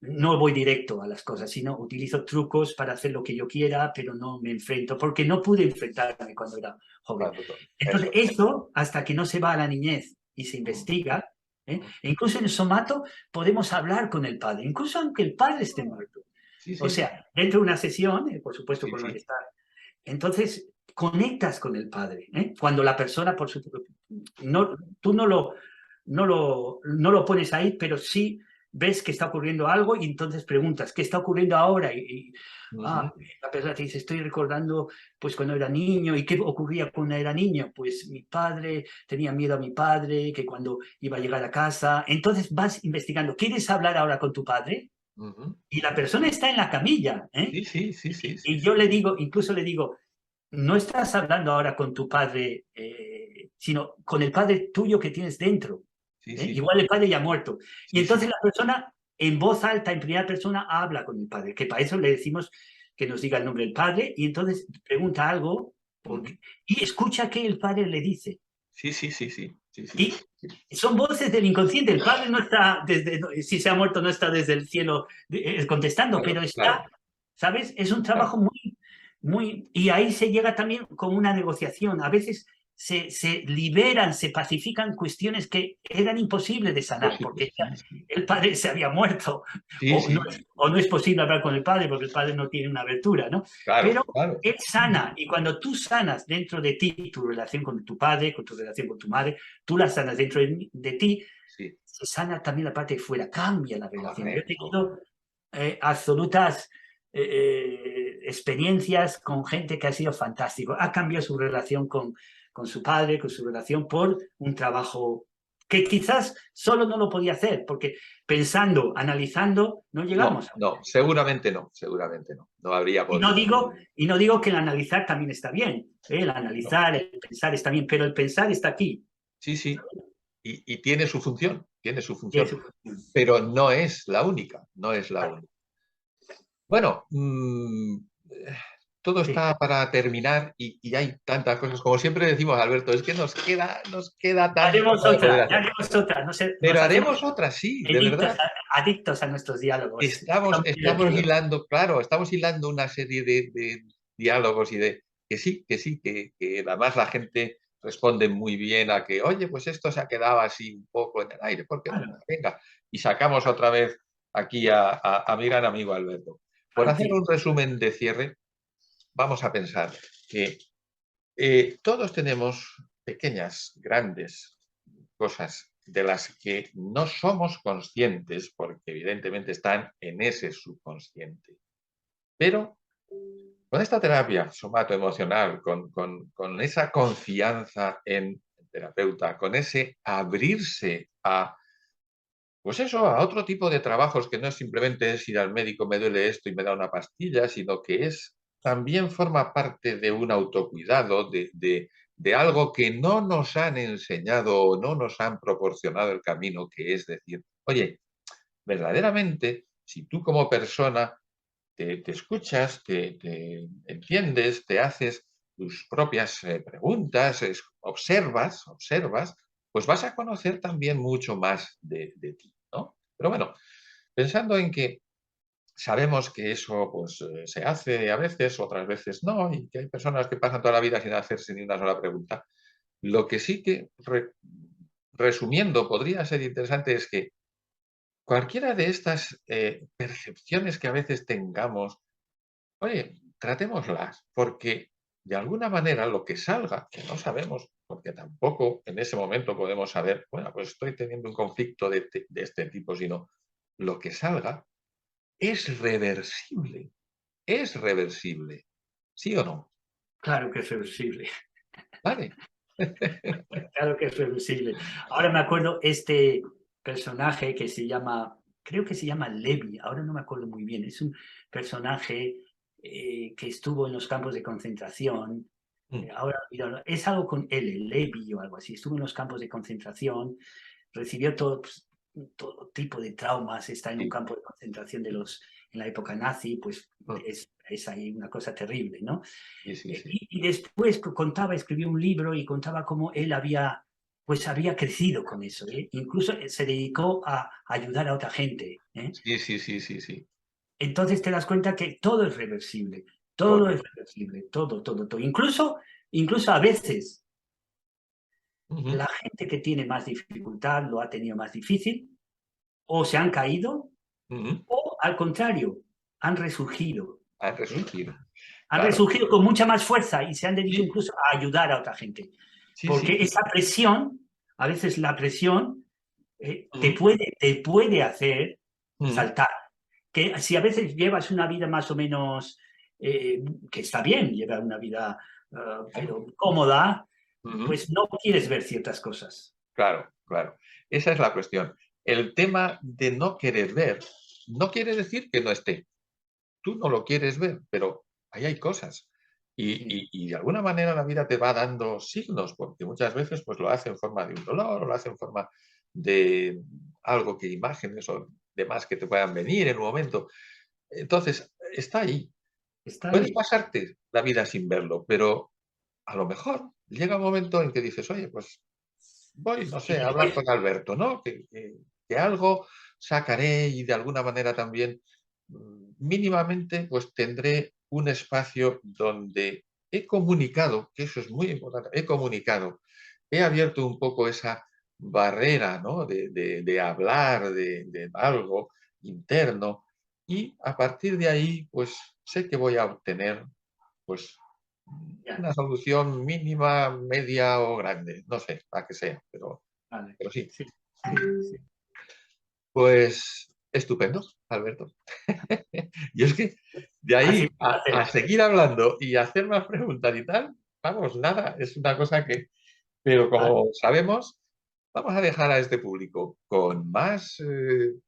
Speaker 2: no voy directo a las cosas, sino utilizo trucos para hacer lo que yo quiera, pero no me enfrento, porque no pude enfrentarme cuando era joven. Entonces,
Speaker 1: Eso.
Speaker 2: eso, hasta que no se va a la niñez y se
Speaker 1: Mm,
Speaker 2: investiga,
Speaker 1: mm.
Speaker 2: e incluso en el somato podemos hablar con el padre, incluso aunque el padre esté muerto.
Speaker 1: Sí,
Speaker 2: O
Speaker 1: sí, sí,
Speaker 2: sea, dentro de una sesión, por supuesto,
Speaker 1: sí,
Speaker 2: con
Speaker 1: sí.
Speaker 2: estar. Entonces, conectas con el padre. Cuando la persona, por supuesto, tú no lo pones ahí, pero sí ves que está ocurriendo algo y entonces preguntas, ¿qué está ocurriendo ahora?
Speaker 1: Ujú.
Speaker 2: La persona te dice, estoy recordando pues cuando era niño. ¿Y qué ocurría cuando era niño? Pues mi padre, tenía miedo a mi padre, que cuando iba a llegar a casa. Entonces vas investigando, ¿quieres hablar ahora con tu padre?
Speaker 1: Ujú.
Speaker 2: Y la persona está en la camilla,
Speaker 1: Sí, sí, sí, sí, sí,
Speaker 2: y
Speaker 1: sí,
Speaker 2: yo le digo, incluso le digo, no estás hablando ahora con tu padre, sino con el padre tuyo que tienes dentro.
Speaker 1: sí, sí,
Speaker 2: Igual el padre ya ha muerto. Y
Speaker 1: sí, sí,
Speaker 2: entonces la persona en voz alta, en primera persona, habla con el padre, que para eso le decimos que nos diga el nombre del padre y entonces pregunta algo
Speaker 1: ujú.
Speaker 2: y escucha qué el padre le dice.
Speaker 1: Sí, sí, sí, sí, sí, sí,
Speaker 2: Y son voces del inconsciente. El padre no está si se ha muerto, no está desde el cielo contestando,
Speaker 1: claro,
Speaker 2: pero está,
Speaker 1: claro.
Speaker 2: ¿sabes? Es un
Speaker 1: Claro.
Speaker 2: trabajo muy. Y ahí se llega también con una negociación. A veces se liberan, se pacifican cuestiones que eran imposibles de sanar,
Speaker 1: Imposible,
Speaker 2: porque ya
Speaker 1: sí, sí.
Speaker 2: el padre se había muerto,
Speaker 1: Sí, sí,
Speaker 2: o no es posible hablar con el padre porque el padre no tiene una abertura, ¿no?
Speaker 1: claro,
Speaker 2: Pero
Speaker 1: claro.
Speaker 2: él sana, y cuando tú sanas dentro de ti tu relación con tu padre, con tu relación con tu madre, tú la sanas dentro de ti,
Speaker 1: Sí,
Speaker 2: se sana también la parte de fuera, cambia la relación. Yo he
Speaker 1: correcto.
Speaker 2: tenido absolutas experiencias con gente que ha sido fantástico. Ha cambiado su relación con su padre, con su relación por un trabajo que quizás solo no lo podía hacer, porque pensando, analizando, no
Speaker 1: No,
Speaker 2: llegamos a...
Speaker 1: no, seguramente no, seguramente no. No habría
Speaker 2: Y no
Speaker 1: podido.
Speaker 2: digo, y no digo que el analizar también está bien, ¿eh? El
Speaker 1: No.
Speaker 2: analizar, el pensar está bien, pero el pensar está aquí.
Speaker 1: Sí, sí. Y tiene su función, tiene su
Speaker 2: Y
Speaker 1: función.
Speaker 2: eso,
Speaker 1: Pero no es la única, no es la única. Bueno, todo
Speaker 2: sí.
Speaker 1: está para terminar y hay tantas cosas. Como siempre decimos, Alberto, es que nos queda tanto para poder
Speaker 2: Ya
Speaker 1: hacer.
Speaker 2: haremos otra, no sé,
Speaker 1: Pero
Speaker 2: nos hacemos
Speaker 1: haremos otra, sí, de
Speaker 2: adictos
Speaker 1: verdad.
Speaker 2: adictos a nuestros diálogos.
Speaker 1: Estamos hilando, claro, estamos hilando una serie de diálogos y de que sí, que además la gente responde muy bien a que, oye, pues esto se ha quedado así un poco en el aire, ¿por qué no?
Speaker 2: Claro,
Speaker 1: Venga, y sacamos otra vez aquí a mi gran amigo Alberto. Por hacer un
Speaker 2: fantástico.
Speaker 1: resumen de cierre, vamos a pensar que todos tenemos pequeñas, grandes cosas de las que no somos conscientes, porque evidentemente están en ese subconsciente. Pero con esta terapia somatoemocional, con esa confianza en el terapeuta, con ese abrirse a, pues eso, a otro tipo de trabajos que no simplemente es ir al médico, me duele esto y me da una pastilla, sino que es también forma parte de un autocuidado, de algo que no nos han enseñado o no nos han proporcionado el camino, que es decir, oye, verdaderamente, si tú como persona te escuchas, te entiendes, te haces tus propias preguntas, observas, pues vas a conocer también mucho más de ti, ¿no? Pero bueno, pensando en que sabemos que eso pues, se hace a veces, otras veces no, y que hay personas que pasan toda la vida sin hacerse ni una sola pregunta, lo que sí que, resumiendo, podría ser interesante es que cualquiera de estas percepciones que a veces tengamos, oye, tratémoslas, porque de alguna manera lo que salga, que no sabemos, porque tampoco en ese momento podemos saber, bueno, pues estoy teniendo un conflicto de este tipo, sino lo que salga es reversible, es reversible, ¿sí o no?
Speaker 2: Claro que es reversible.
Speaker 1: Vale.
Speaker 2: Claro que es reversible. Ahora me acuerdo este personaje que se llama, creo que se llama Levi, ahora no me acuerdo muy bien. Es un personaje que estuvo en los campos de concentración.
Speaker 1: Mm,
Speaker 2: Ahora es algo con L, Levi o algo así. Estuvo en los campos de concentración, recibió todo, pues, todo tipo de traumas. Está en un
Speaker 1: sí,
Speaker 2: campo de concentración en la época nazi, pues
Speaker 1: mm,
Speaker 2: es ahí una cosa terrible, ¿no?
Speaker 1: sí, sí, sí.
Speaker 2: Y después contaba, escribió un libro y contaba cómo él había crecido con eso, ¿eh? Incluso se dedicó a ayudar a otra gente, ¿eh?
Speaker 1: Sí, sí, sí, sí, sí.
Speaker 2: Entonces te das cuenta que todo es reversible, todo es
Speaker 1: Correcto.
Speaker 2: reversible, todo, todo, todo. Incluso a veces
Speaker 1: Ujú,
Speaker 2: la gente que tiene más dificultad lo ha tenido más difícil, o se han caído,
Speaker 1: ujú.
Speaker 2: o al contrario, han resurgido.
Speaker 1: Ha
Speaker 2: ¿Eh?
Speaker 1: resurgido.
Speaker 2: Han
Speaker 1: Claro.
Speaker 2: resurgido con mucha más fuerza y se han dedicado
Speaker 1: Sí,
Speaker 2: incluso a ayudar a otra gente.
Speaker 1: sí, sí.
Speaker 2: Porque esa presión, a veces la presión te
Speaker 1: Ujú,
Speaker 2: puede hacer
Speaker 1: ujú,
Speaker 2: saltar. Que si a veces llevas una vida más o menos, que está bien, llevar una vida pero cómoda,
Speaker 1: ujú.
Speaker 2: pues no quieres ver ciertas cosas.
Speaker 1: Claro, claro. Esa es la cuestión. El tema de no querer ver no quiere decir que no esté. Tú no lo quieres ver, pero ahí hay cosas.
Speaker 2: Sí,
Speaker 1: Y de alguna manera la vida te va dando signos, porque muchas veces pues, lo hace en forma de un dolor o lo hace en forma de algo que imágenes o demás que te puedan venir en un momento. Entonces, está ahí.
Speaker 2: está
Speaker 1: Puedes
Speaker 2: ahí.
Speaker 1: pasarte la vida sin verlo, pero a lo mejor llega un momento en que dices, oye, pues voy, no
Speaker 2: Y
Speaker 1: sé, a hablar
Speaker 2: después,
Speaker 1: con Alberto, ¿no? Que algo sacaré y de alguna manera también mínimamente pues tendré un espacio donde he comunicado, que eso es muy importante, he comunicado, he abierto un poco esa barrera, ¿no? De hablar de algo interno y a partir de ahí pues sé que voy a obtener pues
Speaker 2: ya,
Speaker 1: una solución mínima, media o grande, no sé, la que sea,
Speaker 2: vale.
Speaker 1: pero sí.
Speaker 2: Sí, sí, sí.
Speaker 1: Pues estupendo, Alberto. Y es que de
Speaker 2: Ha
Speaker 1: ahí
Speaker 2: sido un
Speaker 1: a
Speaker 2: placer.
Speaker 1: seguir hablando y hacer más preguntas y tal, vamos, nada, es una cosa que, pero
Speaker 2: Vale,
Speaker 1: como sabemos, vamos a dejar a este público con más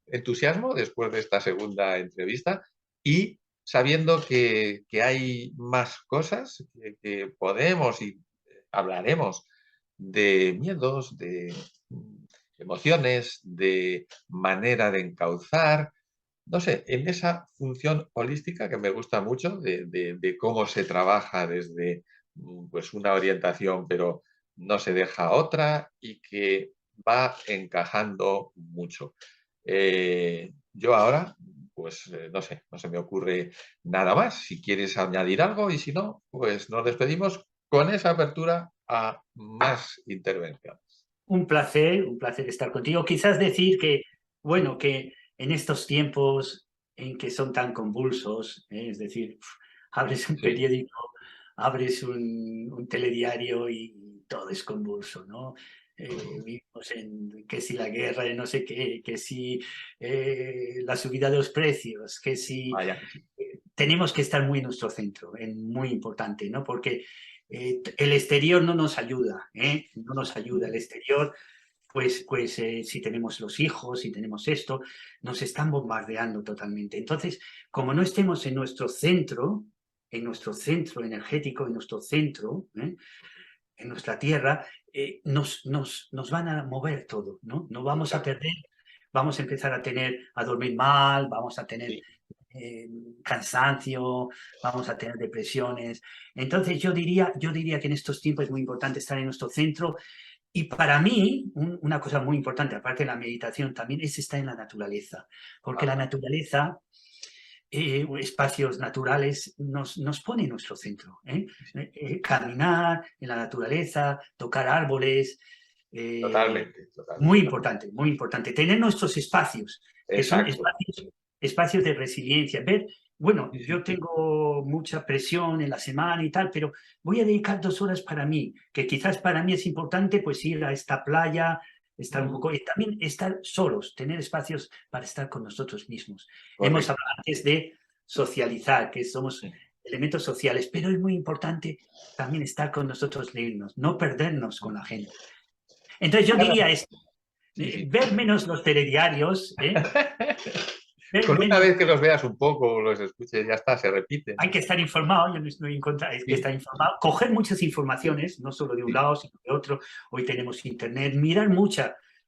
Speaker 1: entusiasmo después de esta segunda entrevista y sabiendo que hay más cosas que podemos y hablaremos de miedos, de emociones, de manera de encauzar, no sé, en esa función holística que me gusta mucho de cómo se trabaja desde pues una orientación, pero no se deja otra y que va encajando mucho. Yo ahora, pues no sé, no se me ocurre nada más. Si quieres añadir algo y si no, pues nos despedimos con esa apertura a más intervenciones.
Speaker 2: Un placer estar contigo. Quizás decir que, bueno, que en estos tiempos en que son tan convulsos, es decir, abres un
Speaker 1: Sí,
Speaker 2: periódico, abres un telediario y todo es convulso, ¿no? Vivimos en que si la guerra de no sé qué, que si la subida de los precios, que si
Speaker 1: vaya.
Speaker 2: tenemos que estar muy en nuestro centro, muy importante, ¿no? Porque el exterior no nos ayuda, ¿eh? No nos ayuda. El exterior, si tenemos los hijos, si tenemos esto, nos están bombardeando totalmente. Entonces, como no estemos en nuestro centro energético, en nuestro centro, ¿eh? En nuestra tierra, nos van a mover todo, ¿no? No vamos a
Speaker 1: Total.
Speaker 2: perder, vamos a empezar a dormir mal, vamos a tener
Speaker 1: Sí,
Speaker 2: eh, cansancio, vamos a tener depresiones. Entonces yo diría que en estos tiempos es muy importante estar en nuestro centro y para mí una cosa muy importante, aparte de la meditación, también es estar en la naturaleza, porque la
Speaker 1: ajá,
Speaker 2: naturaleza, espacios naturales, nos pone en nuestro centro. Caminar en la naturaleza, tocar árboles, eh,
Speaker 1: totalmente, totalmente.
Speaker 2: muy importante. Tener nuestros espacios, que son
Speaker 1: Exacto.
Speaker 2: espacios de resiliencia. Ver, bueno,
Speaker 1: Sí,
Speaker 2: yo
Speaker 1: sí.
Speaker 2: tengo mucha presión en la semana y tal, pero voy a dedicar 2 horas para mí, que quizás para mí es importante pues ir a esta playa, estar un
Speaker 1: Mm,
Speaker 2: poco, y también estar solos, tener espacios para estar con nosotros mismos. Hemos
Speaker 1: correcto.
Speaker 2: hablado antes de socializar, que somos
Speaker 1: Mm,
Speaker 2: elementos sociales, pero es muy importante también estar con nosotros mismos, no perdernos con la
Speaker 1: mm.
Speaker 2: gente. Entonces yo
Speaker 1: Bueno,
Speaker 2: diría esto,
Speaker 1: sí, sí.
Speaker 2: ver menos los telediarios, ver
Speaker 1: Con una
Speaker 2: menos,
Speaker 1: vez que los veas un poco o los escuches, ya está, se repiten.
Speaker 2: hay que estar informado, yo no estoy en contra, hay que estar
Speaker 1: Sí,
Speaker 2: informado, coger muchas informaciones, no solo de un
Speaker 1: sí,
Speaker 2: lado, sino de otro. Hoy tenemos internet, mirar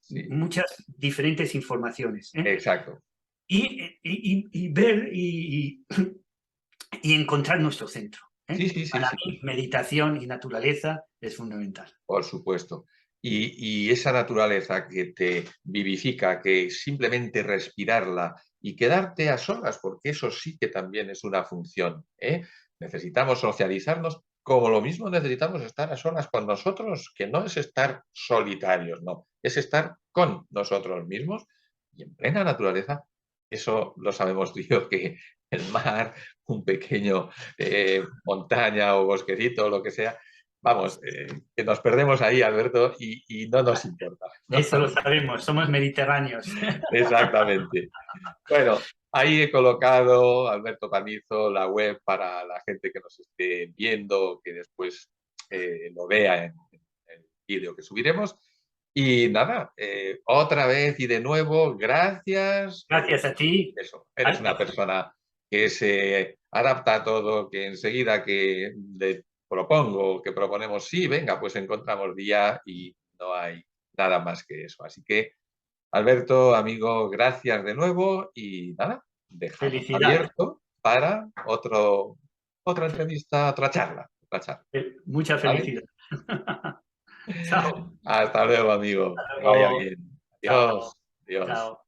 Speaker 1: sí,
Speaker 2: muchas diferentes informaciones,
Speaker 1: exacto.
Speaker 2: y ver y encontrar nuestro centro.
Speaker 1: Sí, sí, sí,
Speaker 2: Para
Speaker 1: sí,
Speaker 2: mí, meditación y naturaleza es fundamental.
Speaker 1: por supuesto. Y esa naturaleza que te vivifica, que simplemente respirarla y quedarte a solas, porque eso sí que también es una función, ¿eh? Necesitamos socializarnos, como lo mismo necesitamos estar a solas con nosotros, que no es estar solitarios, no, es estar con nosotros mismos y en plena naturaleza. Eso lo sabemos tú y yo, que el mar, un pequeño montaña o bosquecito o lo que sea, vamos, que nos perdemos ahí, Alberto, y no nos importa. No
Speaker 2: Eso lo
Speaker 1: nos-
Speaker 2: sabemos, somos mediterráneos.
Speaker 1: Exactamente. Bueno, ahí he colocado, Alberto Panizo, la web para la gente que nos esté viendo, que después lo vea en el vídeo que subiremos. Y nada, otra vez y de nuevo, gracias,
Speaker 2: Gracias a ti.
Speaker 1: eso, eres una persona que se adapta a todo, que enseguida que le propongo, que proponemos, sí, venga, pues encontramos día y no hay nada más que eso. Así que, Alberto, amigo, gracias de nuevo y nada, dejamos
Speaker 2: Felicidad.
Speaker 1: abierto para otra entrevista, otra charla,
Speaker 2: Mucha
Speaker 1: ¿vale?
Speaker 2: felicidad. Chao.
Speaker 1: Hasta luego, amigo.
Speaker 2: Hasta
Speaker 1: Que vaya
Speaker 2: luego.
Speaker 1: bien.
Speaker 2: Chao.
Speaker 1: Adiós. Adiós.
Speaker 2: Chao.